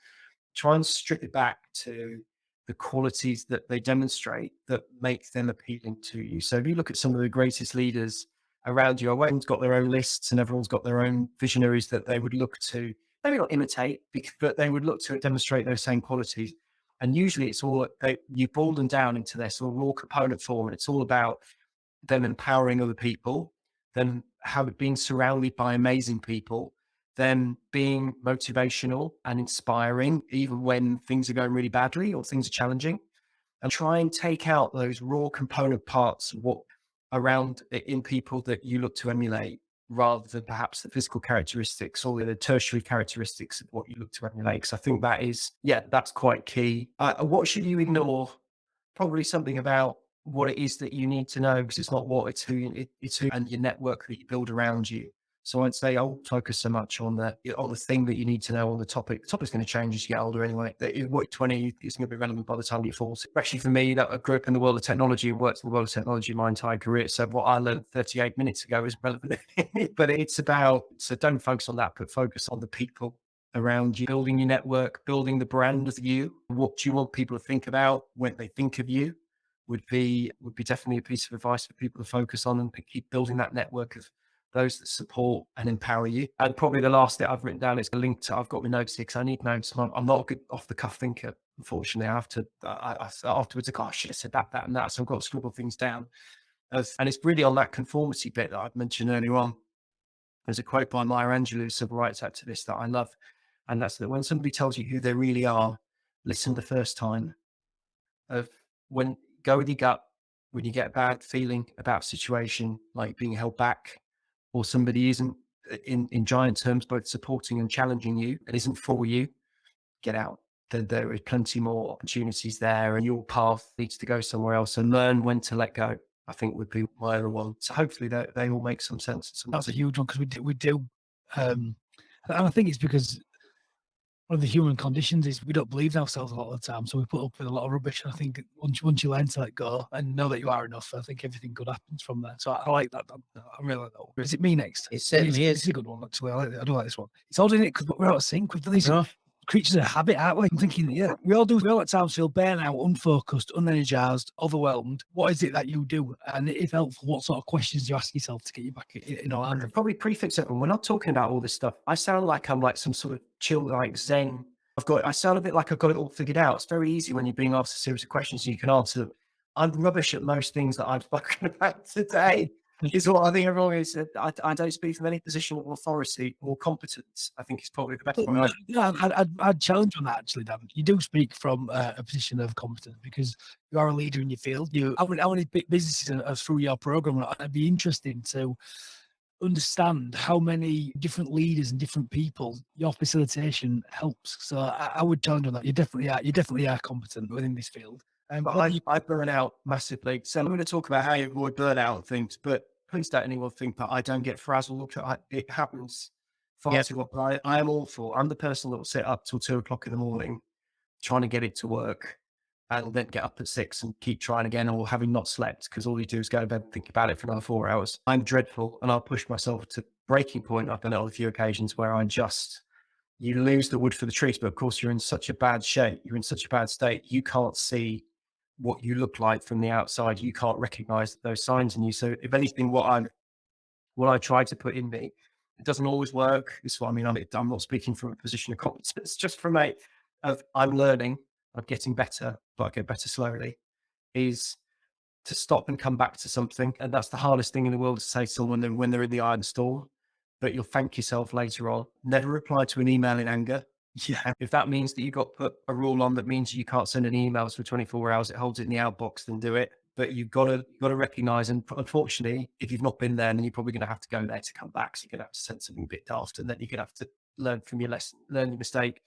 Try and strip it back to the qualities that they demonstrate that make them appealing to you. So if you look at some of the greatest leaders around you, everyone's got their own lists and everyone's got their own visionaries that they would look to, maybe not imitate, but they would look to demonstrate those same qualities. And usually it's all, you boil them down into their sort of raw component form. And it's all about them empowering other people, them being surrounded by amazing people, them being motivational and inspiring, even when things are going really badly or things are challenging. And try and take out those raw component parts of what around in people that you look to emulate, rather than perhaps the physical characteristics or the tertiary characteristics of what you look to emulate. Because I think that's quite key. What should you ignore? Probably something about what it is that you need to know, because it's not what, it's who, and your network that you build around you. So I'd say I'll focus so much on the thing that you need to know on the topic. The topic's going to change as you get older anyway. What you're 20 is going to be relevant by the time you're 40. Especially for me, that I grew up in the world of technology and worked in the world of technology my entire career. So what I learned 38 minutes ago is relevant. But it's about, so don't focus on that, but focus on the people around you, building your network, building the brand of you. What do you want people to think about when they think of you would be definitely a piece of advice for people to focus on and keep building that network of those that support and empower you. And probably the last bit I've written down is a link to, I've got my notes here because I need notes. I'm not a good off the cuff thinker, unfortunately. I have to, afterwards, I go, oh, shit, I said that, and that. So I've got to scribble things down. And it's really on that conformity bit that I've mentioned earlier on. There's a quote by Maya Angelou, civil rights activist, that I love. And that's that when somebody tells you who they really are, listen the first time. Go with your gut when you get a bad feeling about a situation, like being held back, or somebody isn't in giant terms, both supporting and challenging you, and isn't for you, get out. There are plenty more opportunities there, and your path needs to go somewhere else, and learn when to let go, I think would be my other one. So hopefully they all make some sense. That's a huge one because we do. And I think it's because one of the human conditions is we don't believe in ourselves a lot of the time. So we put up with a lot of rubbish. And I think once you learn to let go and know that you are enough, I think everything good happens from there. So I like that. I really like that one. Is it me next? It certainly is. It's a good one, actually. I do like this one. It's odd, isn't it? Because we're out of sync. We've done these No. creatures of habit, aren't we? I'm thinking, yeah, we all at times feel burnout, unfocused, unenergized, overwhelmed. What is it that you do? And if helpful, what sort of questions do you ask yourself to get you back in alignment? Probably prefix it. We're not talking about all this stuff. I sound like I'm like some sort of chill, like Zen. I sound a bit like I've got it all figured out. It's very easy when you're being asked a series of questions and you can answer them. I'm rubbish at most things that I've spoken about today. Is what I think everyone is. I don't speak from any position of authority or competence. I think it's probably the best one. Yeah, I'd challenge on that, actually, Dan. You do speak from a position of competence because you are a leader in your field. How many big businesses are through your program? I'd be interested to understand how many different leaders and different people your facilitation helps. So I would challenge on that. You definitely are competent within this field. But I burn out massively. So I'm going to talk about how you avoid burnout and things, but please don't anyone think that I don't get frazzled. It happens far too often. I am awful. I'm the person that will sit up till 2:00 in the morning trying to get it to work, and then get up at 6 and keep trying again, or having not slept, because all you do is go to bed and think about it for another 4 hours. I'm dreadful, and I'll push myself to breaking point. I've done it on a few occasions where you lose the wood for the trees, but of course you're in such a bad shape, you're in such a bad state, you can't see what you look like from the outside. You can't recognize those signs in you. So if anything, what I try to put in me, it doesn't always work. This is what I mean. I'm not speaking from a position of competence, just from I'm learning, I'm getting better, but I get better slowly, is to stop and come back to something. And that's the hardest thing in the world to say to someone when they're in the eye of the storm, but you'll thank yourself later on. Never reply to an email in anger. Yeah. If that means that you got put a rule on that means you can't send any emails for 24 hours, it holds it in the outbox, then do it. But you've got to recognize, and unfortunately, if you've not been there, then you're probably going to have to go there to come back. So you're going to have to send something a bit daft, and then you're going to have to learn from your lesson, learn your mistake.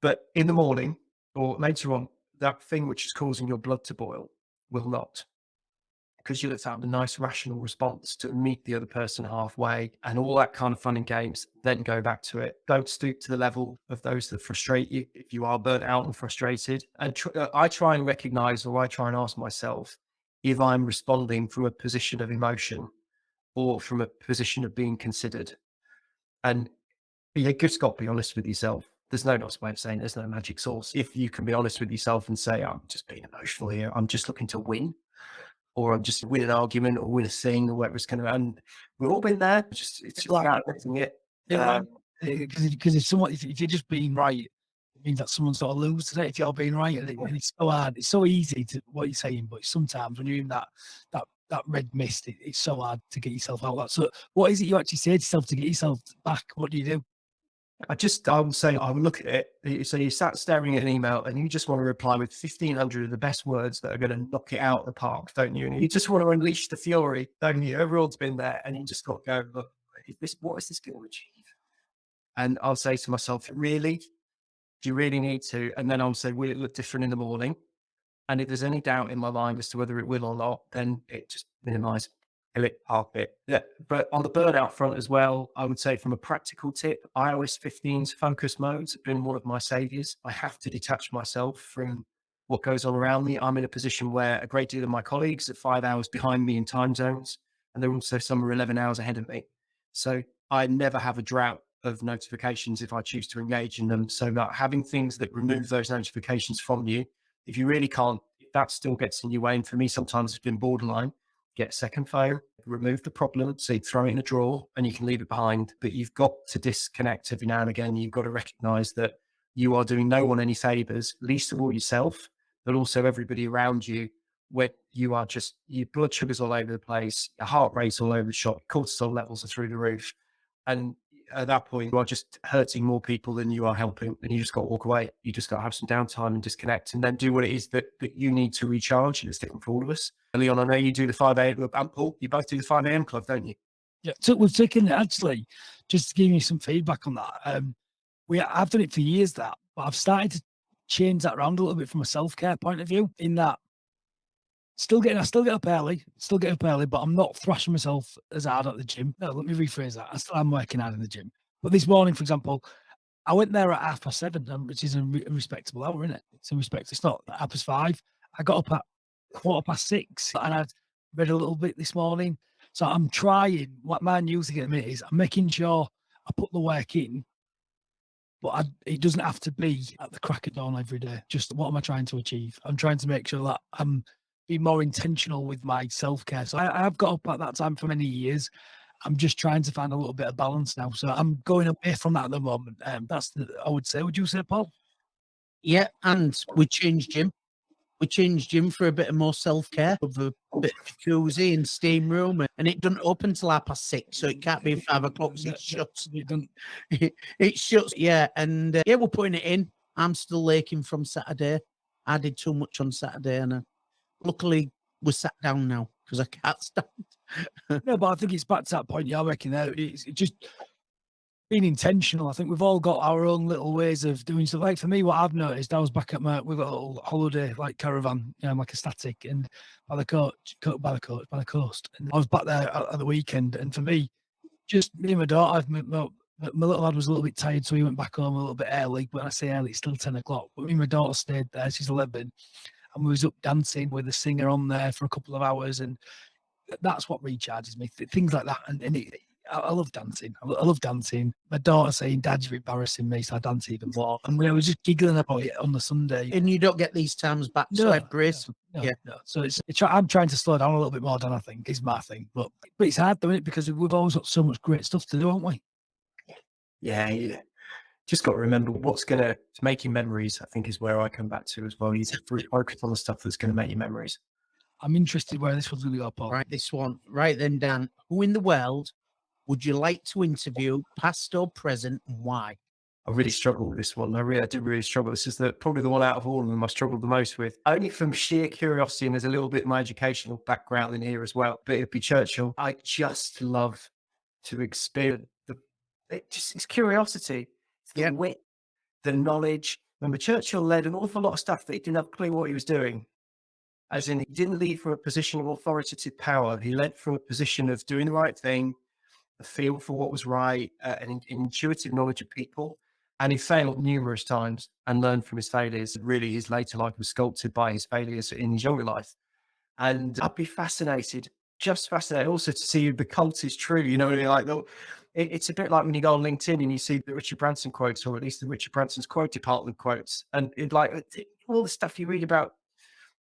But in the morning or later on, that thing which is causing your blood to boil will not. Because you'll have a nice rational response to meet the other person halfway and all that kind of fun and games, then go back to it. Don't stoop to the level of those that frustrate you if you are burnt out and frustrated. And I try and recognize, or I try and ask myself, if I'm responding from a position of emotion or from a position of being considered. And you've just got to be honest with yourself. There's no nice way of saying there's no magic sauce. If you can be honest with yourself and say, I'm just being emotional here, I'm just looking to win, or I'm just win an argument or win a thing or whatever it's going to be. And we've all been there. It's like admitting it. Yeah. Because if you're just being right, it means that someone's got to lose today if you're being right. And it's so hard. It's so easy to what you're saying, but sometimes when you're in that red mist, it's so hard to get yourself out of that. So what is it you actually say to yourself to get yourself back? What do you do? I would say, I would look at it. So you sat staring at an email and you just want to reply with 1,500 of the best words that are going to knock it out of the park, don't you? And you just want to unleash the fury, don't you? Everyone's been there, and you just got to go, look, what is this going to achieve? And I'll say to myself, really? Do you really need to? And then I'll say, will it look different in the morning? And if there's any doubt in my mind as to whether it will or not, then it just minimize. Elite carpet. Yeah. But on the burnout front as well, I would say from a practical tip, iOS 15's focus modes have been one of my saviors. I have to detach myself from what goes on around me. I'm in a position where a great deal of my colleagues are 5 hours behind me in time zones, and they're also some are 11 hours ahead of me. So I never have a drought of notifications if I choose to engage in them. So that having things that remove those notifications from you, if you really can't, if that still gets in your way. And for me, sometimes it's been borderline. Get a second phone, remove the problem, so you throw it in a drawer and you can leave it behind. But you've got to disconnect every now and again. You've got to recognize that you are doing no one any favors, least of all yourself, but also everybody around you, where you are just, your blood sugar's all over the place, your heart rate's all over the shop, cortisol levels are through the roof. And at that point, you are just hurting more people than you are helping. And you just got to walk away. You just got to have some downtime and disconnect, and then do what it is that you need to recharge. And it's different for all of us. And Leon, I know you do the 5 a.m. And Paul, you both do the 5 a.m. club, don't you? Yeah, so we've taken actually, just to give you some feedback on that. I've done it for years, but I've started to change that around a little bit from a self-care point of view. In that, I still get up early, but I'm not thrashing myself as hard at the gym. No, let me rephrase that. I still am working hard in the gym. But this morning, for example, I went there at 7:30, which is a respectable hour, isn't it? It's a respect. It's not 5:30. I got up at 6:15, and I'd read a little bit this morning. So I'm trying. What my new thing at the minute is I'm making sure I put the work in, but it doesn't have to be at the crack of dawn every day. Just what am I trying to achieve? I'm trying to make sure that I'm being more intentional with my self-care. So I have got up at that time for many years. I'm just trying to find a little bit of balance now. So I'm going away from that at the moment. I would say. Would you say, Paul? Yeah, and we changed gym. We changed gym for a bit of more self-care, with a bit of jacuzzi and steam room, and it doesn't open till 6:30, so it can't be 5 o'clock. It shuts. It shuts. Yeah, and yeah, we're putting it in. I'm still aching from Saturday. I did too much on Saturday, and luckily we're sat down now because I can't stand. No, but I think it's back to that point you're making there. It's just being intentional. I think we've all got our own little ways of doing stuff. Like for me, what I've noticed, I was back at we've got a little holiday like caravan, like a static, and by the coast. And I was back there at the weekend, and for me, just me and my daughter, my little lad was a little bit tired, so he went back home a little bit early. When I say early, it's still 10 o'clock. But me and my daughter stayed there. She's 11, and we was up dancing with the singer on there for a couple of hours, and that's what recharges me. Things like that, and I love dancing. I love dancing. My daughter saying, "Dad, you're embarrassing me," so I dance even more. And we were just giggling about it on the Sunday. And you don't get these times back, so I embrace them. No. So I'm trying to slow down a little bit more, Dan, I think, is my thing. But it's hard, doing it, because we've always got so much great stuff to do, haven't we? Yeah. Just got to remember what's going to make you memories, I think, is where I come back to as well. You have to focus on the stuff that's going to make you memories. I'm interested where this one's going to go, Paul. Right, this one. Right then, Dan. Who in the world would you like to interview, past or present, and why? I really struggled with this one. I did really struggle. This is probably the one out of all of them I struggled the most with. Only from sheer curiosity, and there's a little bit of my educational background in here as well. But it'd be Churchill. I just love to experience it's curiosity. It's the wit, the knowledge. Remember, Churchill led an awful lot of stuff that he didn't have a clue what he was doing. As in, he didn't lead from a position of authoritative power. He led from a position of doing the right thing, a feel for what was right, an intuitive knowledge of people. And he failed numerous times and learned from his failures. Really, his later life was sculpted by his failures in his younger life. And I'd be fascinated, just fascinated also to see if the cult is true. You know what I mean? Like, it's a bit like when you go on LinkedIn and you see the Richard Branson quotes, or at least the Richard Branson's quote department quotes. And all the stuff you read about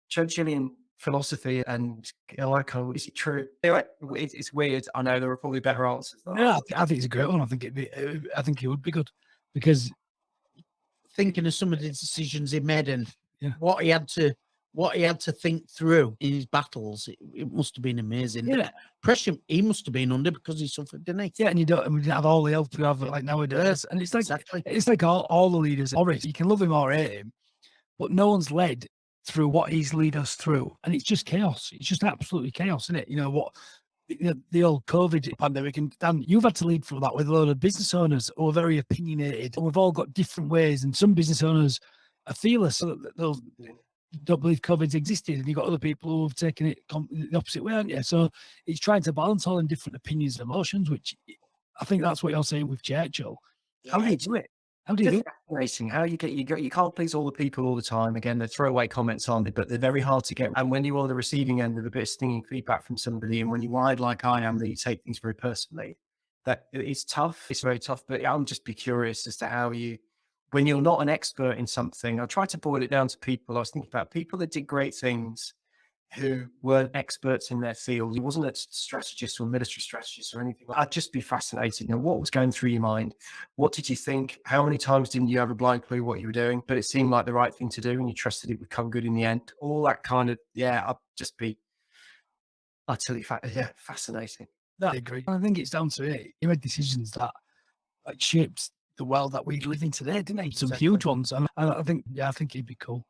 Churchillian philosophy and is it true? Anyway, it's weird. I know there are probably better answers. Yeah, I think it's a great one. I think it would be good, because thinking of some of the decisions he made and what he had to think through in his battles, it must have been amazing. Yeah, pressure he must have been under because he suffered, didn't he? Yeah, and we didn't have all the help we have like nowadays. And it's like It's like all the leaders. You can love him or hate him, but no one's led through what he's led us through, and it's just chaos. It's just absolutely chaos, isn't it? The old COVID pandemic, and Dan, you've had to lead through that with a load of business owners who are very opinionated, and we've all got different ways, and some business owners are fearless, so they'll don't believe COVID's existed, and you've got other people who have taken it the opposite way, haven't you? So it's trying to balance all them different opinions and emotions, which I think that's what you're saying with Churchill. How do you do it? How do you do It's it? fascinating how you can't please all the people all the time. Again, they're throwaway comments, aren't they? But they're very hard to get. And when you're on the receiving end of a bit of stinging feedback from somebody, and when you're wired like I am, that you take things very personally, that it's tough. It's very tough. But I'm just be curious as to how you, when you're not an expert in something, I try to boil it down to people. I was thinking about people that did great things who weren't experts in their field. He wasn't a strategist or military strategist or anything. I'd just be fascinated. You know, what was going through your mind? What did you think? How many times didn't you have a blind clue what you were doing, but it seemed like the right thing to do and you trusted it would come good in the end? All that kind of, I'd just be utterly fascinating. I agree. I think it's down to it. He made decisions that like shaped the world that we live in today, didn't he? Some Exactly. huge ones. And I think he'd be cool.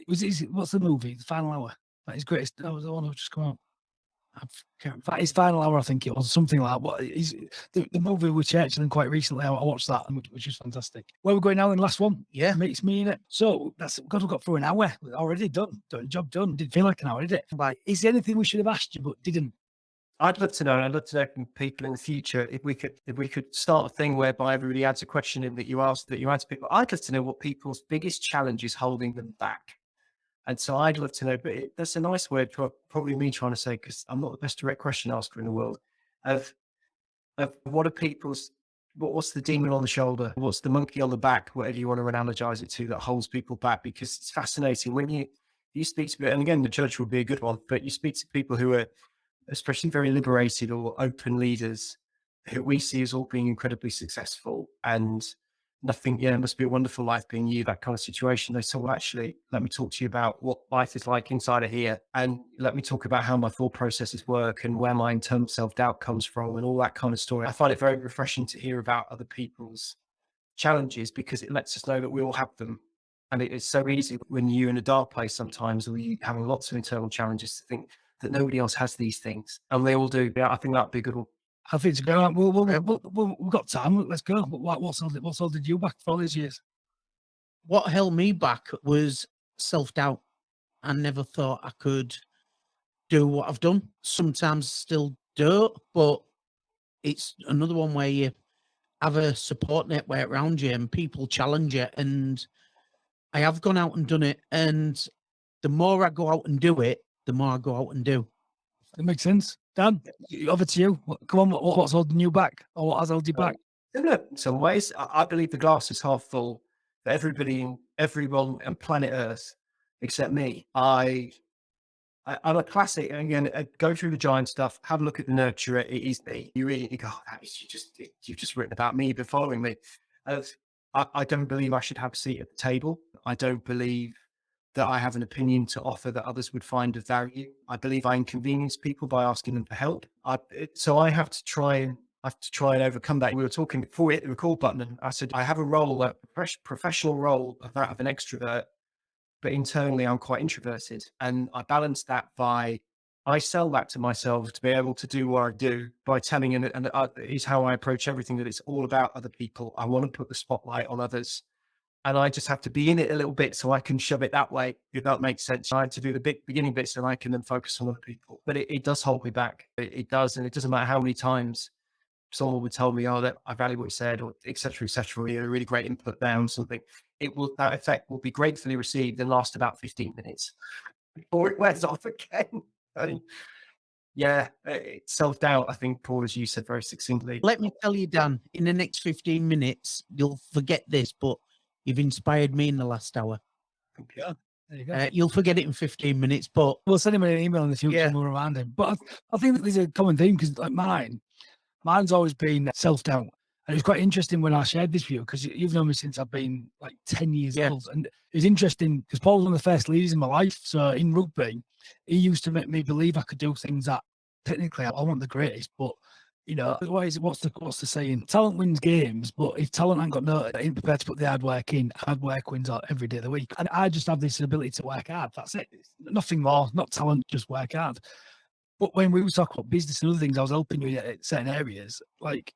What's the movie? The Final Hour. That is greatest. That was the one who just come out. His Final Hour, I think it was something like what is the movie with Churchill quite recently. I watched that, which is fantastic. Where we're going now in the last one? Yeah. It's me in it. So we've got through an hour. We're already done. Job done. Didn't feel like an hour, did it? Right. Is there anything we should have asked you but didn't? I'd love to know, and I'd love to know from people in the future if we could start a thing whereby everybody adds a question in that you answer people. I'd love to know what people's biggest challenge is holding them back. And so I'd love to know, but that's a nice word for probably me trying to say, because I'm not the best direct question asker in the world, of what are people's, what's the demon on the shoulder? What's the monkey on the back? Whatever you want to analogize it to that holds people back, because it's fascinating when you speak to, and again, the church would be a good one, but you speak to people who are especially very liberated or open leaders who we see as all being incredibly successful and nothing, it must be a wonderful life being you, that kind of situation. They say, well, actually, let me talk to you about what life is like inside of here. And let me talk about how my thought processes work and where my internal self-doubt comes from and all that kind of story. I find it very refreshing to hear about other people's challenges because it lets us know that we all have them. And it's so easy when you're in a dark place sometimes, or you having lots of internal challenges, to think that nobody else has these things. And they all do. Yeah, I think that'd be a good one. I think it's a good one. We've got time. Let's go. What's holding you back for all these years? What held me back was self-doubt. I never thought I could do what I've done. Sometimes still do, but it's another one where you have a support network around you and people challenge you. And I have gone out and done it. And the more I go out and do it, the more I go out and do. It makes sense. Dan, over to you. Come on, what's holding you back, or what has held you back? In some ways, I believe the glass is half full for everyone on planet Earth, except me. I'm a classic. Again, go through the giant stuff, have a look at the nurturer. It is me. You really go, you've just written about me, been following me. I don't believe I should have a seat at the table. I don't believe that I have an opinion to offer that others would find of value. I believe I inconvenience people by asking them for help. So I have to try and overcome that. We were talking before we hit the record button, and I said I have a role, a professional role of that of an extrovert, but internally I'm quite introverted, and I balance that by I sell that to myself to be able to do what I do by telling, and is how I approach everything, that it's all about other people. I want to put the spotlight on others. And I just have to be in it a little bit so I can shove it that way, if that makes sense. I had to do the beginning bits so I can then focus on other people. But it does hold me back. It does. And it doesn't matter how many times someone would tell me, oh, that I value what you said, or et cetera, or you had a really great input there on something. That effect will be gratefully received and last about 15 minutes before it wears off again. It's self-doubt, I think, Paul, as you said very succinctly. Let me tell you, Dan, in the next 15 minutes, you'll forget this, but you've inspired me in the last hour. Yeah, there you go. You'll forget it in 15 minutes, but We'll send him an email in the future and we'll remind him. But I think that there's a common theme, because like mine's always been self-doubt. And it was quite interesting when I shared this with you, because you've known me since I've been like 10 years old. And it was interesting because Paul was one of the first leaders in my life. So in rugby, he used to make me believe I could do things that technically I wasn't the greatest, but what's the saying? Talent wins games, but if talent ain't prepared to put the hard work in, hard work wins out every day of the week. And I just have this ability to work hard. That's it. It's nothing more, not talent, just work hard. But when we were talking about business and other things, I was helping you in certain areas. Like,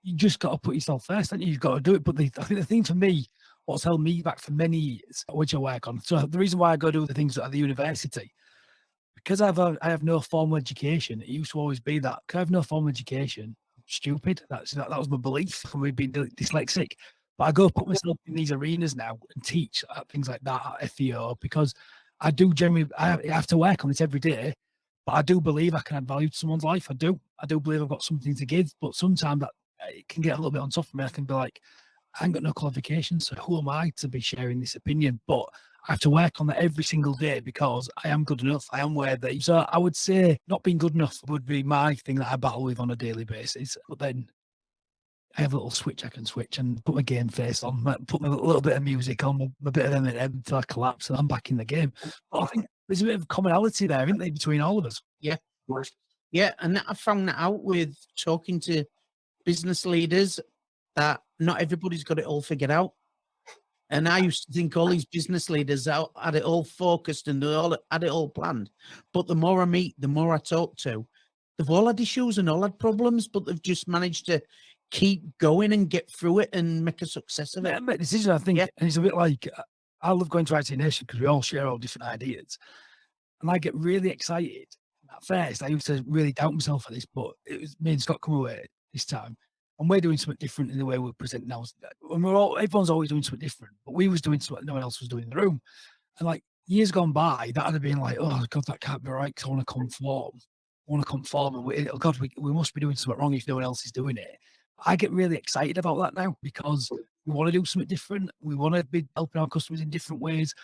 you just got to put yourself first, and you've got to do it. But I think the thing for me what's held me back for many years, which I work on. So the reason why I go do the things at the university, because I have no formal education. It used to always be that, because I have no formal education, I'm stupid. That was my belief from me being dyslexic. But I go put myself in these arenas now and teach things like that at FEO, because I do generally, I have to work on this every day. But I do believe I can add value to someone's life. I do believe I've got something to give. But sometimes that it can get a little bit on top of me. I can be like, I ain't got no qualifications, so who am I to be sharing this opinion? But I have to work on that every single day because I am good enough. I am worthy. So I would say not being good enough would be my thing that I battle with on a daily basis. But then I have a little switch I can switch and put my game face on, put a little bit of music on, a bit of Eminem until I collapse and I'm back in the game. But I think there's a bit of commonality there, isn't there, between all of us? Yeah, and I found that out with talking to business leaders, that not everybody's got it all figured out. And I used to think all these business leaders had it all focused and they all had it all planned. But the more I meet, the more I talk to, they've all had issues and all had problems, but they've just managed to keep going and get through it and make a success of it. Make decisions, I think. And it's a bit like, I love going to IT Nation because we all share all different ideas. And I get really excited. At first, I used to really doubt myself at this, but it was me and Scott come away this time. And we're doing something different in the way we're presenting now. And everyone's always doing something different, but we was doing something no one else was doing in the room. And like years gone by, that would have been like, oh God, that can't be right because I want to conform. And oh God, we must be doing something wrong if no one else is doing it. I get really excited about that now because we want to do something different. We want to be helping our customers in different ways.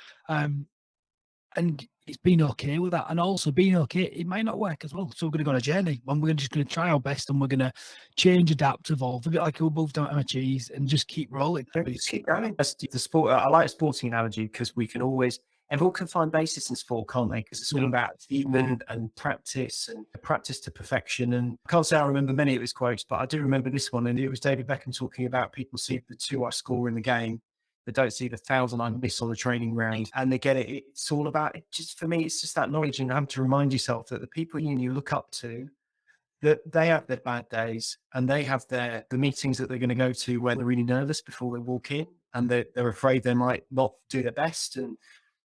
And it's been okay with that. And also being okay, it might not work as well. So we're going to go on a journey and we're just going to try our best and we're going to change, adapt, evolve, a bit like we'll move down to MHEs and just keep rolling. Just keep going. That's the sport. I like a sporting analogy because we can always, everyone can find basis in sport, can't they? Because it's all about achievement and practice to perfection. And I can't say I remember many of his quotes, but I do remember this one. And it was David Beckham talking about people see the 2 I score in the game. They don't see the 1,000 I miss on the training ground, and they get it. It's all about it. Just for me, it's just that knowledge, and having to remind yourself that the people you look up to, that they have their bad days, and they have the meetings that they're going to go to when they're really nervous before they walk in, and they're afraid they might not do their best, and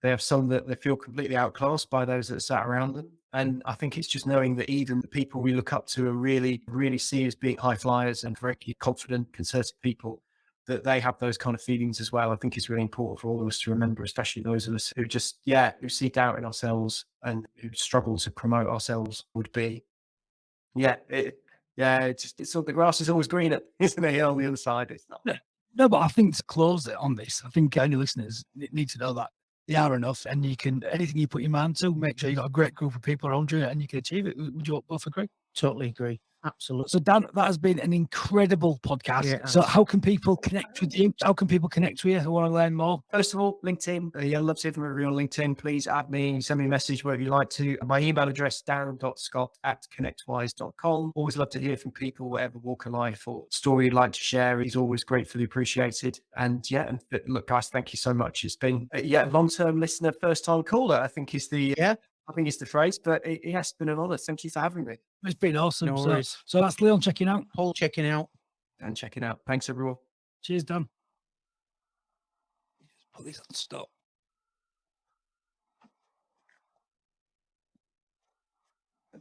they have some that they feel completely outclassed by those that are sat around them. And I think it's just knowing that even the people we look up to are really, really see as being high flyers and very confident, concerted people, that they have those kind of feelings as well. I think it's really important for all of us to remember, especially those of us who just, who see doubt in ourselves and who struggle to promote ourselves would be, it's all, the grass is always greener, isn't it? On the other side, it's not. No, but I think to close it on this, I think any listeners need to know that they are enough and you can, anything you put your mind to, make sure you got a great group of people around you and you can achieve it. Would you both agree? Totally agree. Absolutely. So Dan, that has been an incredible podcast. Yeah, so how can people connect with you? How can people connect with you who want to learn more? First of all, LinkedIn. I'd love to hear from everyone on LinkedIn. Please add me, send me a message wherever you like to. My email address, darren.scott@connectwise.com. Always love to hear from people, whatever walk of life or story you'd like to share is always gratefully appreciated. And look, guys, thank you so much. It's been a long-term listener, first-time caller, I think is the phrase, but it has been an honor. Thank you for having me. It's been awesome. No worries. So that's Leon checking out. Paul checking out. And checking out. Thanks, everyone. Cheers, Dan. Put this on stop.